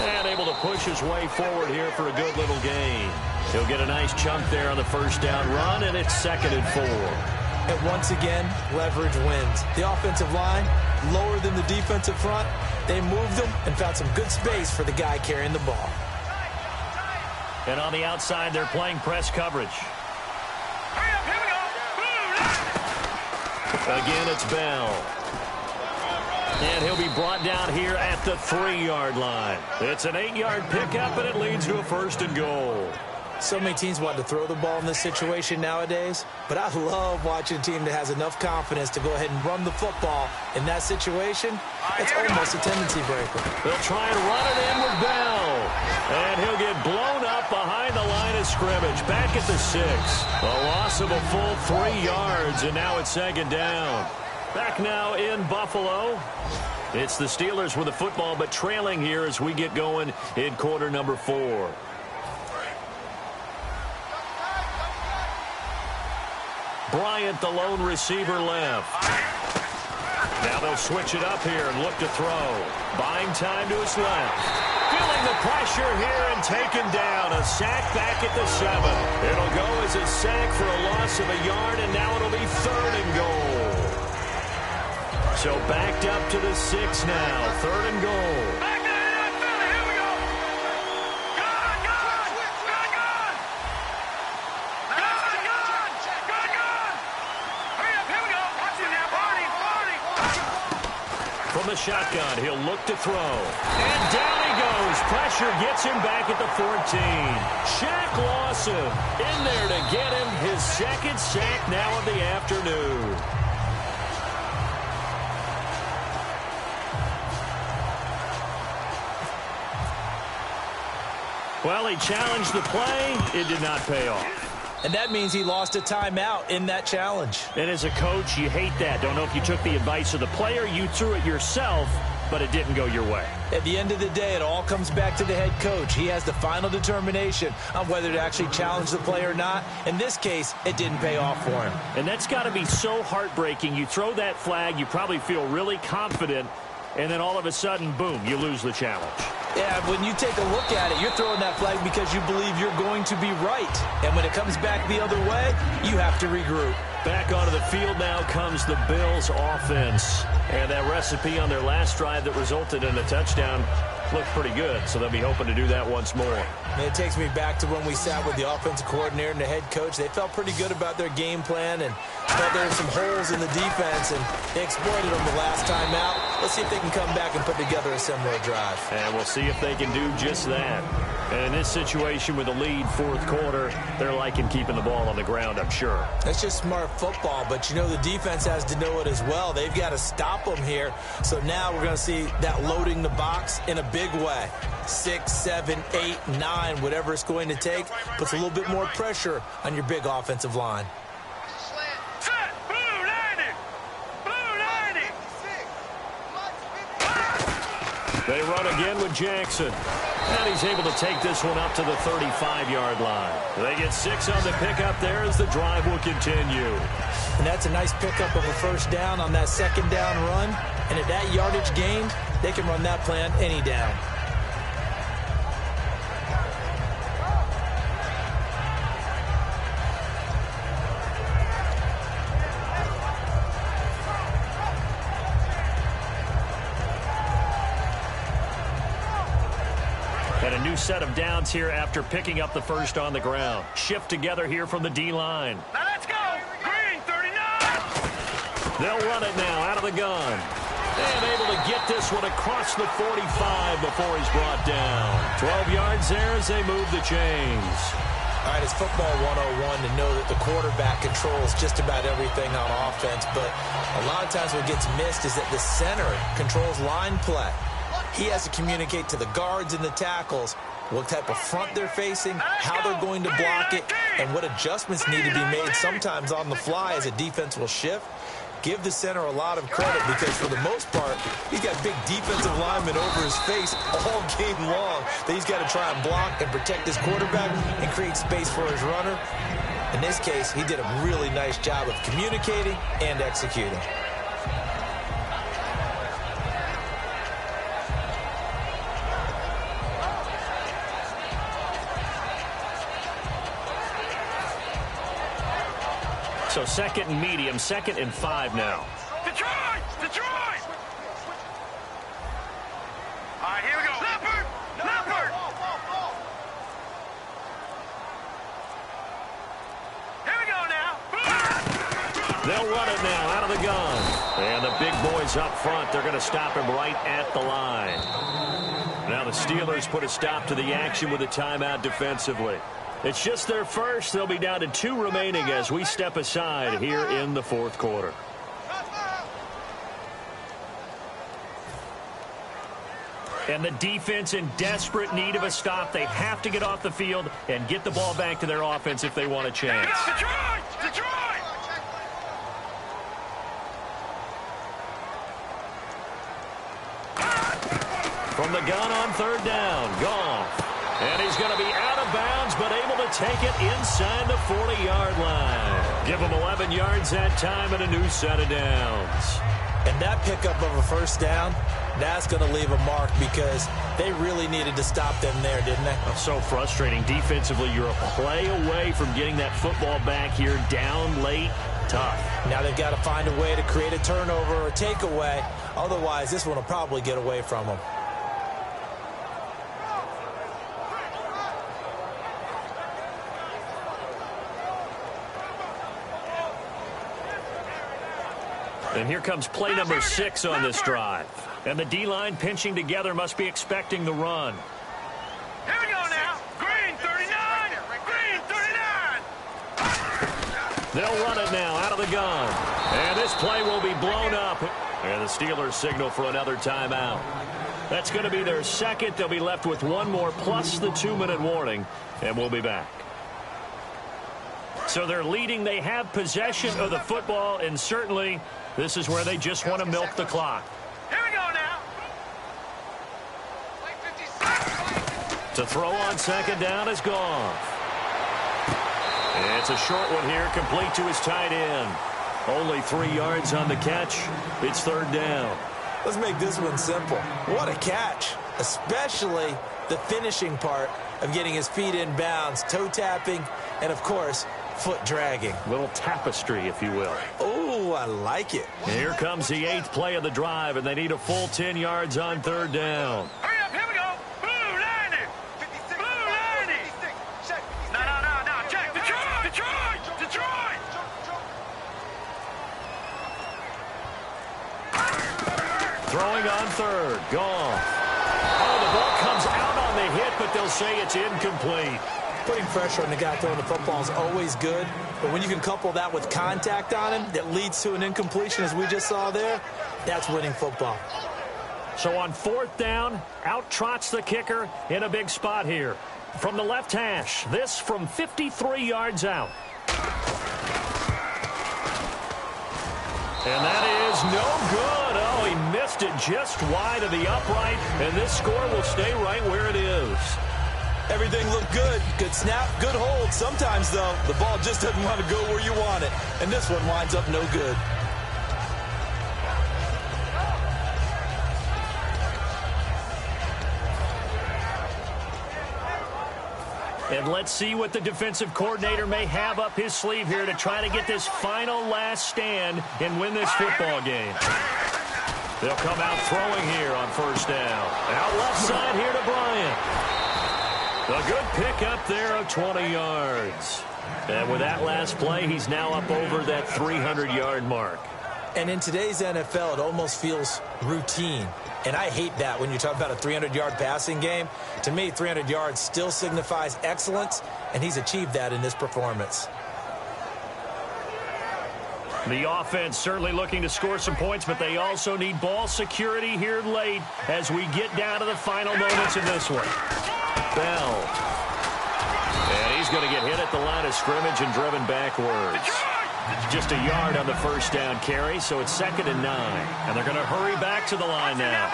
And able to push his way forward here for a good little gain. He'll get a nice chunk there on the first down run, and it's 2nd and 4. And once again, leverage wins. The offensive line, lower than the defensive front. They moved them and found some good space for the guy carrying the ball. And on the outside, they're playing press coverage. Again, it's Bell. And he'll be brought down here at the 3-yard line. It's an 8-yard pickup, and it leads to a 1st and goal. So many teams want to throw the ball in this situation nowadays, but I love watching a team that has enough confidence to go ahead and run the football. In that situation, it's almost a tendency breaker. They'll try and run it in with Bell. And he'll get blown up behind the line of scrimmage. Back at the 6. A loss of a full 3 yards, and now it's 2nd down. Back now in Buffalo. It's the Steelers with the football, but trailing here as we get going in quarter number 4. Bryant, the lone receiver, left. Now they'll switch it up here and look to throw. Buying time to his left. Feeling the pressure here and taken down. A sack back at the 7. It'll go as a sack for a loss of a yard, and now it'll be 3rd and goal. So backed up to the 6 now. 3rd and goal. From the shotgun, he'll look to throw. And down he goes. Pressure gets him back at the 14. Shaq Lawson in there to get him his 2nd sack now of the afternoon. Well, he challenged the play. It did not pay off. And that means he lost a timeout in that challenge. And as a coach, you hate that. Don't know if you took the advice of the player, you threw it yourself, but it didn't go your way. At the end of the day, it all comes back to the head coach. He has the final determination on whether to actually challenge the play or not. In this case, it didn't pay off for him. And that's got to be so heartbreaking. You throw that flag, you probably feel really confident, and then all of a sudden, boom, you lose the challenge. Yeah, when you take a look at it, you're throwing that flag because you believe you're going to be right. And when it comes back the other way, you have to regroup. Back onto the field now comes the Bills offense. And that recipe on their last drive that resulted in a touchdown looked pretty good, so they'll be hoping to do that once more. And it takes me back to when we sat with the offensive coordinator and the head coach. They felt pretty good about their game plan and felt there were some holes in the defense, and they exploited them the last time out. Let's see if they can come back and put together a similar drive. And we'll see if they can do just that. And in this situation with the lead fourth quarter, they're liking keeping the ball on the ground, I'm sure. That's just smart football, but you know the defense has to know it as well. They've got to stop them here. So now we're going to see that loading the box in a big way. 6, 7, 8, 9, whatever it's going to take, puts a little bit more pressure on your big offensive line. They run again with Jackson. And he's able to take this one up to the 35-yard line. They get 6 on the pickup there as the drive will continue. And that's a nice pickup of a first down on that second down run. And at that yardage gained, they can run that plan any down. And a new set of downs here after picking up the first on the ground. Shift together here from the D-line. Now let's go. Green, 39. They'll run it now out of the gun. And able to get this one across the 45 before he's brought down. 12 yards there as they move the chains. All right, it's football 101 to know that the quarterback controls just about everything on offense, but a lot of times what gets missed is that the center controls line play. He has to communicate to the guards and the tackles what type of front they're facing, how they're going to block it, and what adjustments need to be made sometimes on the fly as a defense will shift. Give the center a lot of credit because for the most part, he's got big defensive linemen over his face all game long that he's got to try and block and protect his quarterback and create space for his runner. In this case, he did a really nice job of communicating and executing. So second and medium, 2nd and 5 now. Detroit! Detroit! All right, here we go. Leopard! Leopard! Here we go now. They'll run it now out of the gun. And the big boys up front, they're going to stop him right at the line. Now the Steelers put a stop to the action with a timeout defensively. It's just their first. They'll be down to 2 remaining as we step aside here in the fourth quarter. And the defense in desperate need of a stop. They have to get off the field and get the ball back to their offense if they want a chance. Detroit! Detroit! From the gun on 3rd down, Goff. And he's going to be out of bounds, but able to take it inside the 40-yard line. Give him 11 yards that time and a new set of downs. And that pickup of a first down, that's going to leave a mark because they really needed to stop them there, didn't they? So frustrating. Defensively, you're a play away from getting that football back here down late. Tough. Now they've got to find a way to create a turnover or a takeaway. Otherwise, this one will probably get away from them. And here comes play number 6 on this drive. And the D-line pinching together must be expecting the run. Here we go now. Green, 39. Green, 39. They'll run it now out of the gun. And this play will be blown up. And the Steelers signal for another timeout. That's going to be their second. They'll be left with 1 more plus the 2-minute warning. And we'll be back. So they're leading. They have possession of the football. And certainly this is where they just want to milk the clock. Here we go now. To throw on second down is Goff. It's a short one here, complete to his tight end. Only 3 yards on the catch. It's third down. Let's make this one simple. What a catch, especially the finishing part of getting his feet in bounds, toe tapping, and, of course, foot dragging. Little tapestry, if you will. Oh, I like it. And here comes the 8th play of the drive, and they need a full 10 yards on third down. Hurry up, here we go. Blue 90. Blue 90. No. Check. Detroit. Throwing on third. Goff. Oh, the ball comes out on the hit, but they'll say it's incomplete. Putting pressure on the guy throwing the football is always good, but when you can couple that with contact on him that leads to an incompletion, as we just saw there, that's winning football. So on fourth down, out trots the kicker in a big spot here. From the left hash, this from 53 yards out. And that is no good. Oh, he missed it just wide of the upright, and this score will stay right where it is. Everything looked good. Good snap, good hold. Sometimes, though, the ball just doesn't want to go where you want it. And this one winds up no good. And let's see what the defensive coordinator may have up his sleeve here to try to get this final last stand and win this football game. They'll come out throwing here on first down. Out left side here to Bryant. A good pick up there of 20 yards. And with that last play, he's now up over that 300-yard mark. And in today's NFL, it almost feels routine. And I hate that when you talk about a 300-yard passing game. To me, 300 yards still signifies excellence, and he's achieved that in this performance. The offense certainly looking to score some points, but they also need ball security here late as we get down to the final moments of this one. Bell. And he's going to get hit at the line of scrimmage and driven backwards. Just a yard on the first down carry, so it's 2nd and 9. And they're going to hurry back to the line now.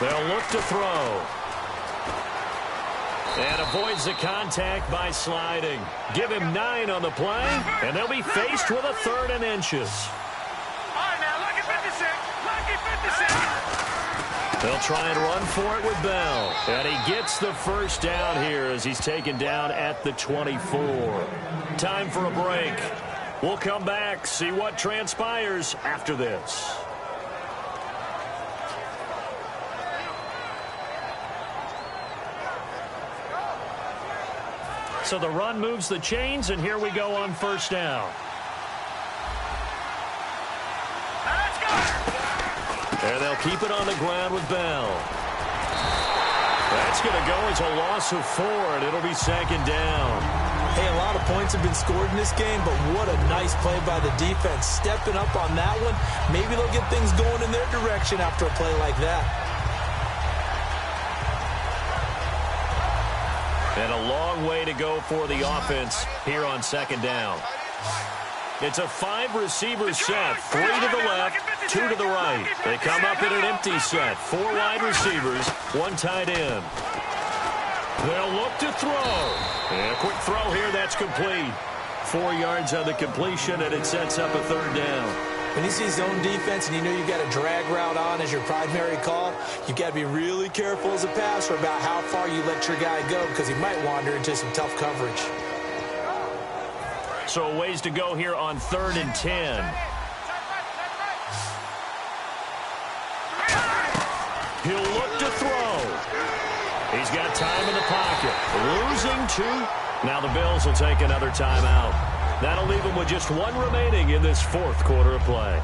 They'll look to throw. And avoids the contact by sliding. Give him 9 on the play, and they'll be faced with a 3rd and inches. All right, now, lucky 56. Lucky 56. They'll try and run for it with Bell. And he gets the first down here as he's taken down at the 24. Time for a break. We'll come back, see what transpires after this. So the run moves the chains, and here we go on first down. And they'll keep it on the ground with Bell. That's going to go as a loss of 4, and it'll be 2nd down. Hey, a lot of points have been scored in this game, but what a nice play by the defense. Stepping up on that one, maybe they'll get things going in their direction after a play like that. And a long way to go for the offense here on 2nd down. It's a 5-receiver set, 3 to the left, 2 to the right. They come up in an empty set, 4 wide receivers, 1 tight end. They'll look to throw. And a quick throw here, that's complete. 4 yards on the completion, and it sets up a 3rd down. When you see zone defense and you know you've got a drag route on as your primary call, you've got to be really careful as a passer about how far you let your guy go because he might wander into some tough coverage. So a ways to go here on 3rd and 10. He'll look to throw. He's got time in the pocket. Losing 2. Now the Bills will take another timeout. That'll leave them with just 1 remaining in this 4th quarter of play.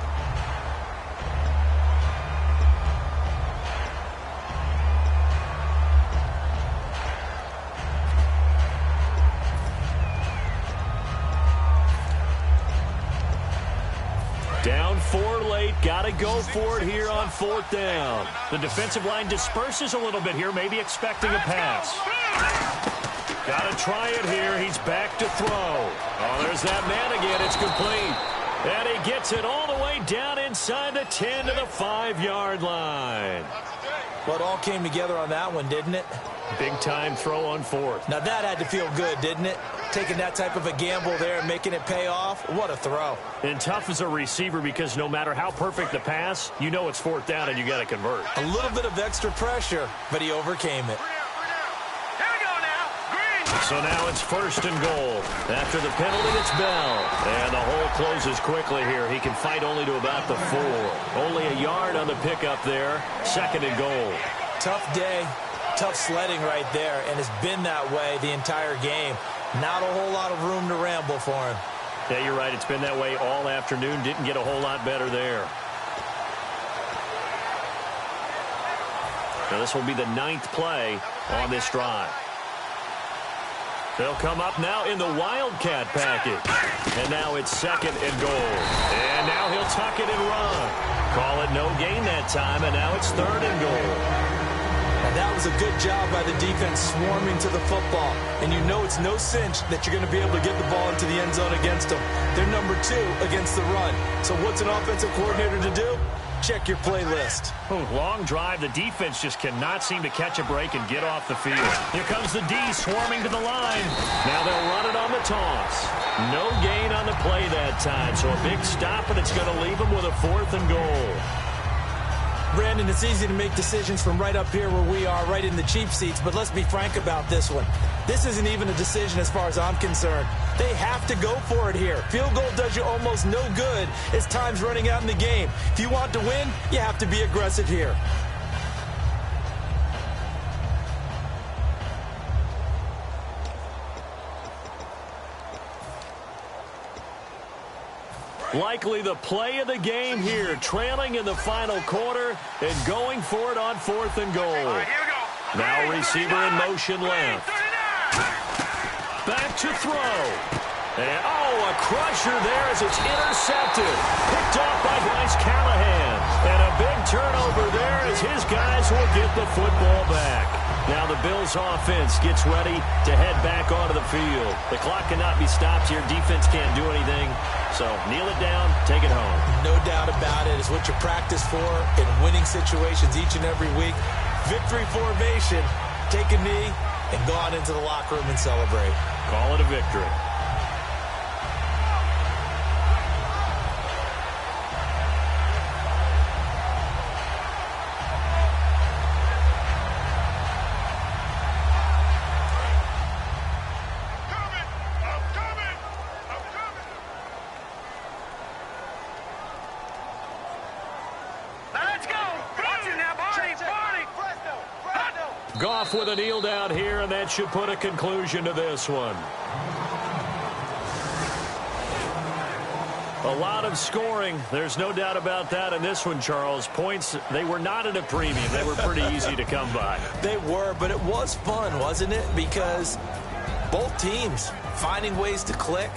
Down 4 late, got to go for it here on 4th down. The defensive line disperses a little bit here, maybe expecting a pass. Got to try it here. He's back to throw. Oh, there's that man again. It's complete. And he gets it all the way down inside the 10 to the 5-yard line. Well, it all came together on that one, didn't it? Big-time throw on fourth. Now, that had to feel good, didn't it? Taking that type of a gamble there and making it pay off. What a throw. And tough as a receiver because no matter how perfect the pass, you know it's fourth down and you got to convert. A little bit of extra pressure, but he overcame it. So now it's first and goal. After the penalty, it's Bell. And the hole closes quickly here. He can fight only to about the 4. Only a yard on the pickup there. Second and goal. Tough day, tough sledding right there, and it's been that way the entire game. Not a whole lot of room to ramble for him. Yeah, you're right. It's been that way all afternoon. Didn't get a whole lot better there. Now this will be the 9th play on this drive. They'll come up now in the Wildcat package. And now it's second and goal. And now he'll tuck it and run. Call it no gain that time, and now it's third and goal. And that was a good job by the defense swarming to the football. And you know it's no cinch that you're going to be able to get the ball into the end zone against them. They're number 2 against the run. So what's an offensive coordinator to do? Check your playlist. Oh, long drive. The defense just cannot seem to catch a break and get off the field. Here comes the D swarming to the line. Now they'll run it on the toss. No gain on the play that time. So a big stop, and it's going to leave them with a 4th and goal. Brandon, it's easy to make decisions from right up here where we are, right in the cheap seats, but let's be frank about this one. This isn't even a decision as far as I'm concerned. They have to go for it here. Field goal does you almost no good as time's running out in the game. If you want to win, you have to be aggressive here. Likely the play of the game here, trailing in the final quarter and going for it on 4th and goal. Now receiver in motion left. Back to throw. And, a crusher there as it's intercepted. Picked off by Bryce Callahan. And a big turnover there as his guys will get the football back. Now the Bills offense gets ready to head back onto the field. The clock cannot be stopped here. Defense can't do anything. So kneel it down, take it home. No doubt about it. It's what you practice for in winning situations each and every week. Victory formation. Take a knee and go on into the locker room and celebrate. Call it a victory. Goff with a kneel down here, and that should put a conclusion to this one. A lot of scoring. There's no doubt about that in this one, Charles. Points, they were not at a premium. They were pretty easy to come by. They were, but it was fun, wasn't it? Because both teams finding ways to click.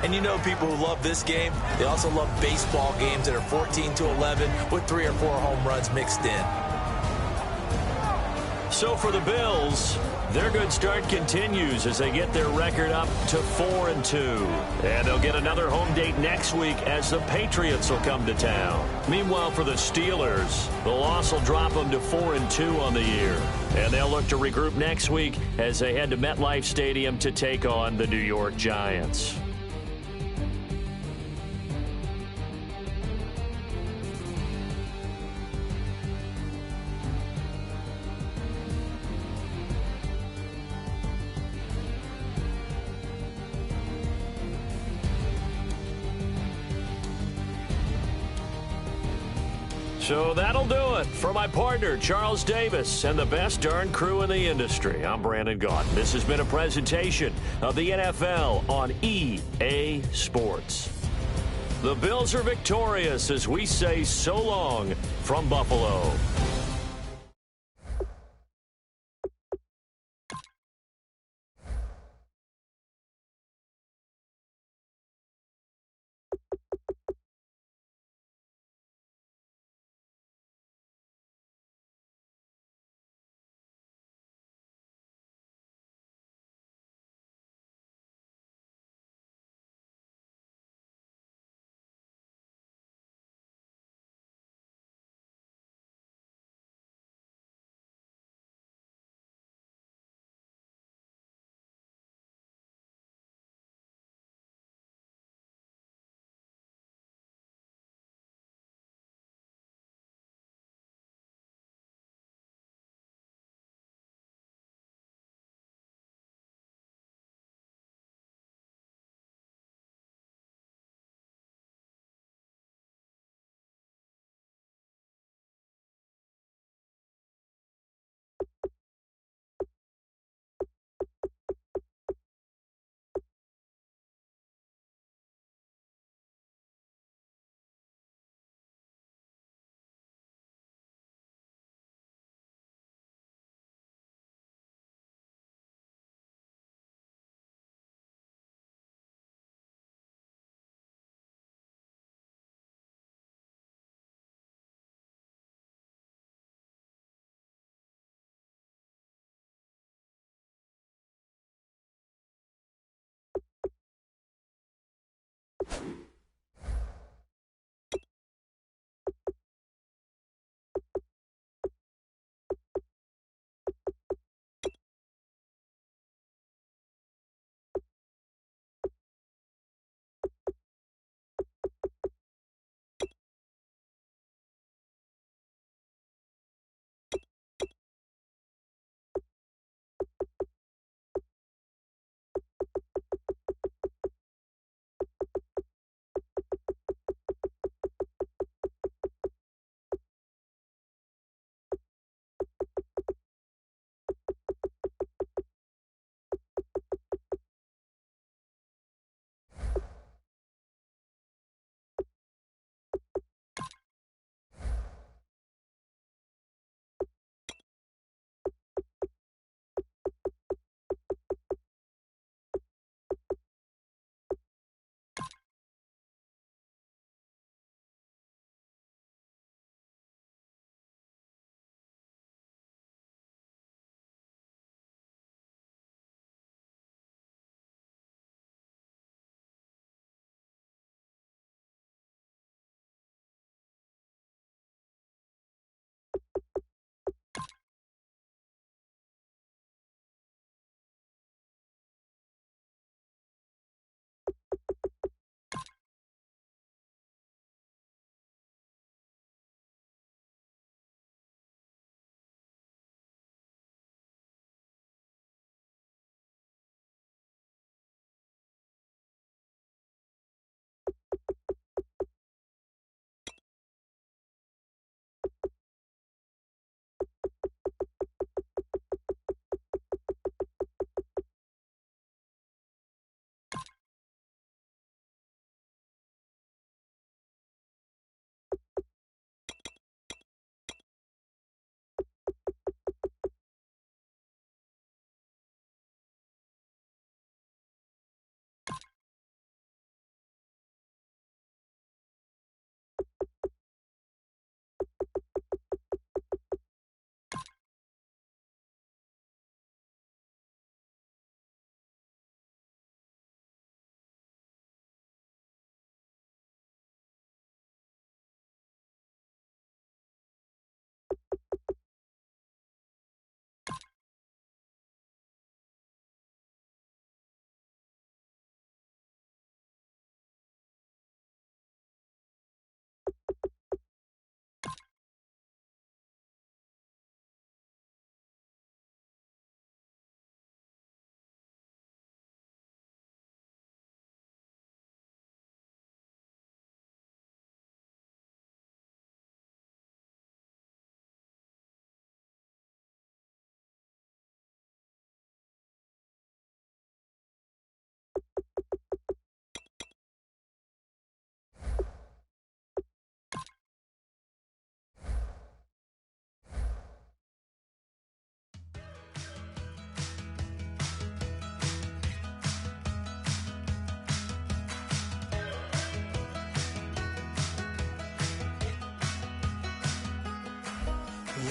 And you know people who love this game, they also love baseball games that are 14-11 with 3 or 4 home runs mixed in. So for the Bills, their good start continues as they get their record up to 4-2. And they'll get another home date next week as the Patriots will come to town. Meanwhile, for the Steelers, the loss will drop them to 4-2 on the year. And they'll look to regroup next week as they head to MetLife Stadium to take on the New York Giants. So that'll do it. For my partner, Charles Davis, and the best darn crew in the industry, I'm Brandon Gaudin. This has been a presentation of the NFL on EA Sports. The Bills are victorious as we say so long from Buffalo.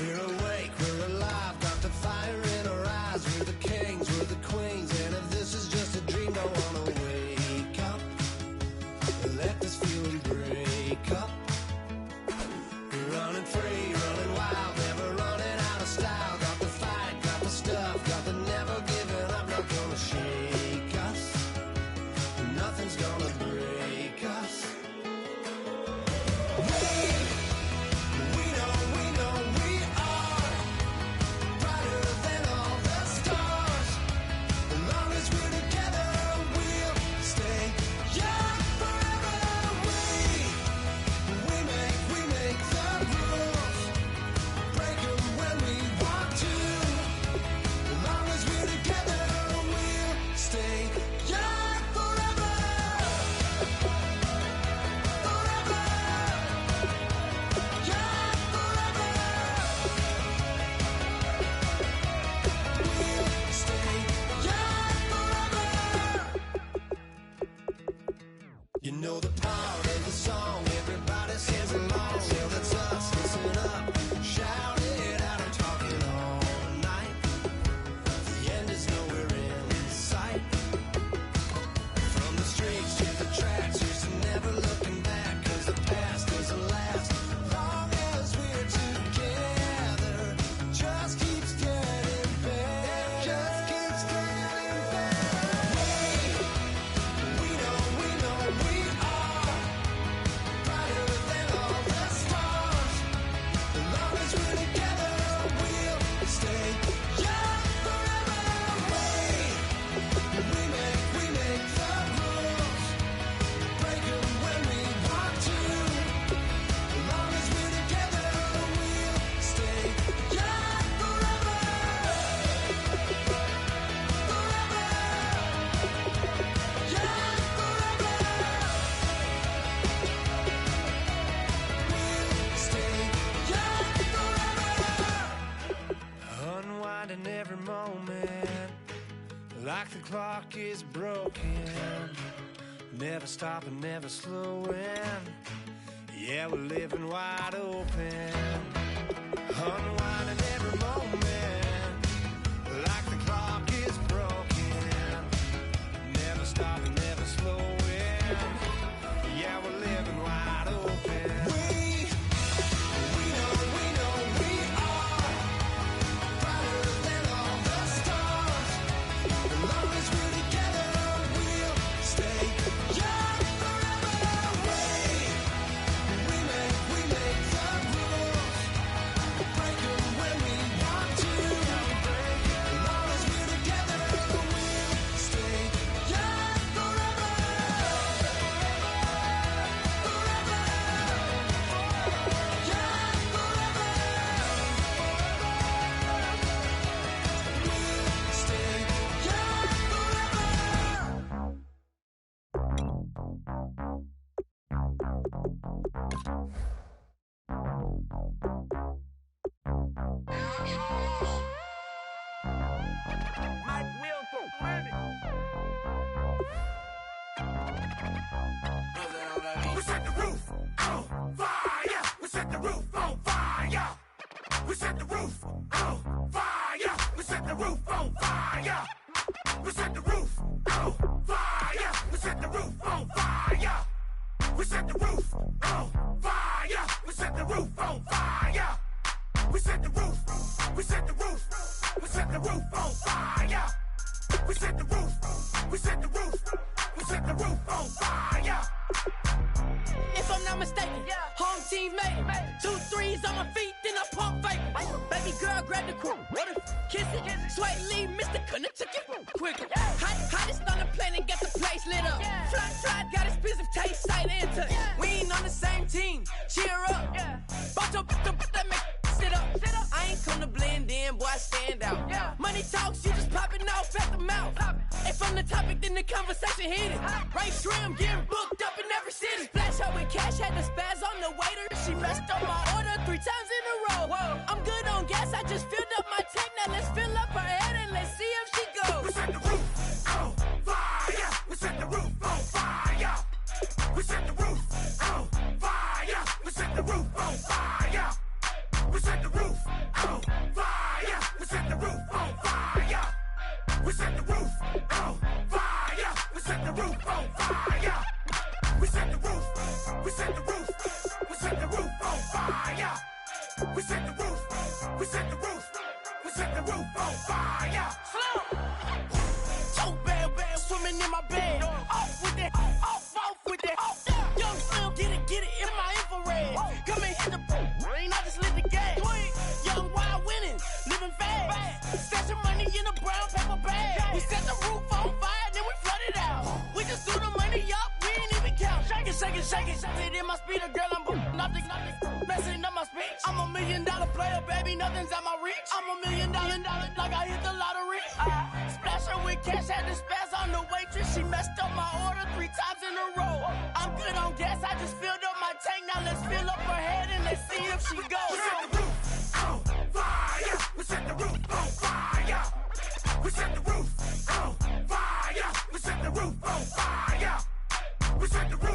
We're awake, we're alive, got the fire in our eyes. We're the kings, we're the queens, and if this is just a dream, don't wanna wake up. Let this feeling break up. We're running free, running wild, never running out of style. Got the fight, got the stuff, got the never giving up. Not gonna shake us, nothing's gonna break us. You know the power of the song, everybody sings along. Well, that's us, listen up, shout it out, I'm talking all night. The end is nowhere in sight. From the streets to the tracks, here's some the clock is broken, never stopping, never slowing. Yeah, we're living wide open, unwinding every moment, like the clock is broken, never stopping, never slowing. Yeah, we're living wide open. We know we are brighter than all the stars. As long as we're together, we'll stay young forever. We make the rules, break them when we want to. As long as we're together, we'll stay young forever. We set the roof on fire. We set the roof on fire. We set the roof on fire. We set the roof on fire. We set the roof on fire. We set the roof on fire. We set the roof on fire. We set the roof on fire. We set the roof. We set the roof. We set the roof on fire. We set the roof. We set the roof. We set the roof on fire. If I'm not mistaken, home team made it. 2 threes on my feet, then I pump fake. Baby girl, grab the quick, kiss it. Sweat leave, Mr. Couldn't took it quicker. Hottest on the planet, got the place lit up. Fly, got expensive taste, sight into. We ain't on the same team, cheer up. Boto, that make sit up. I ain't come to blend in, boy, I stand out. Money talks, you just popping off at the mouth. If I'm the topic, then the conversation heated. Right shrimp, getting booked up in every city. Splash out with cash, had the spaz on the waiter. She messed up my order 3 times in a row. I'm good on gas, I just filled up my tank. Now let's fill up her head and let's see if she goes. We set the roof on fire. We set the roof on fire. We set the roof on fire. We set the roof on fire. We set the roof on fire. We set the roof on fire. We set the roof on fire. We set the roof on fire. We set the roof. We set the roof. We set the roof on fire. We set the roof. We set the roof. We set the roof on fire. So bad, swimming in my bed. Off with that, off with that. Young Slim, get it in my infrared. Come and hit the rain, I just lit the gas. Young wild winning, living fast. Stashing money in a brown paper bag. We set the roof on fire, then we flood it out. We just threw the money up, we ain't even count. Shake it. It in my speeder, girl, I'm nothing. Messing up my speech. I'm $1 million player, baby, nothing's at my reach. I'm $1 million, like I hit the lottery. Splash her with cash, had the spaz on the waitress. She messed up my order 3 times in a row. I'm good on gas, I just filled up my tank. Now let's fill up her head and let's see if she goes. We set the roof on fire. We set the roof on fire. We set the roof on fire. We set the roof on fire. We set the roof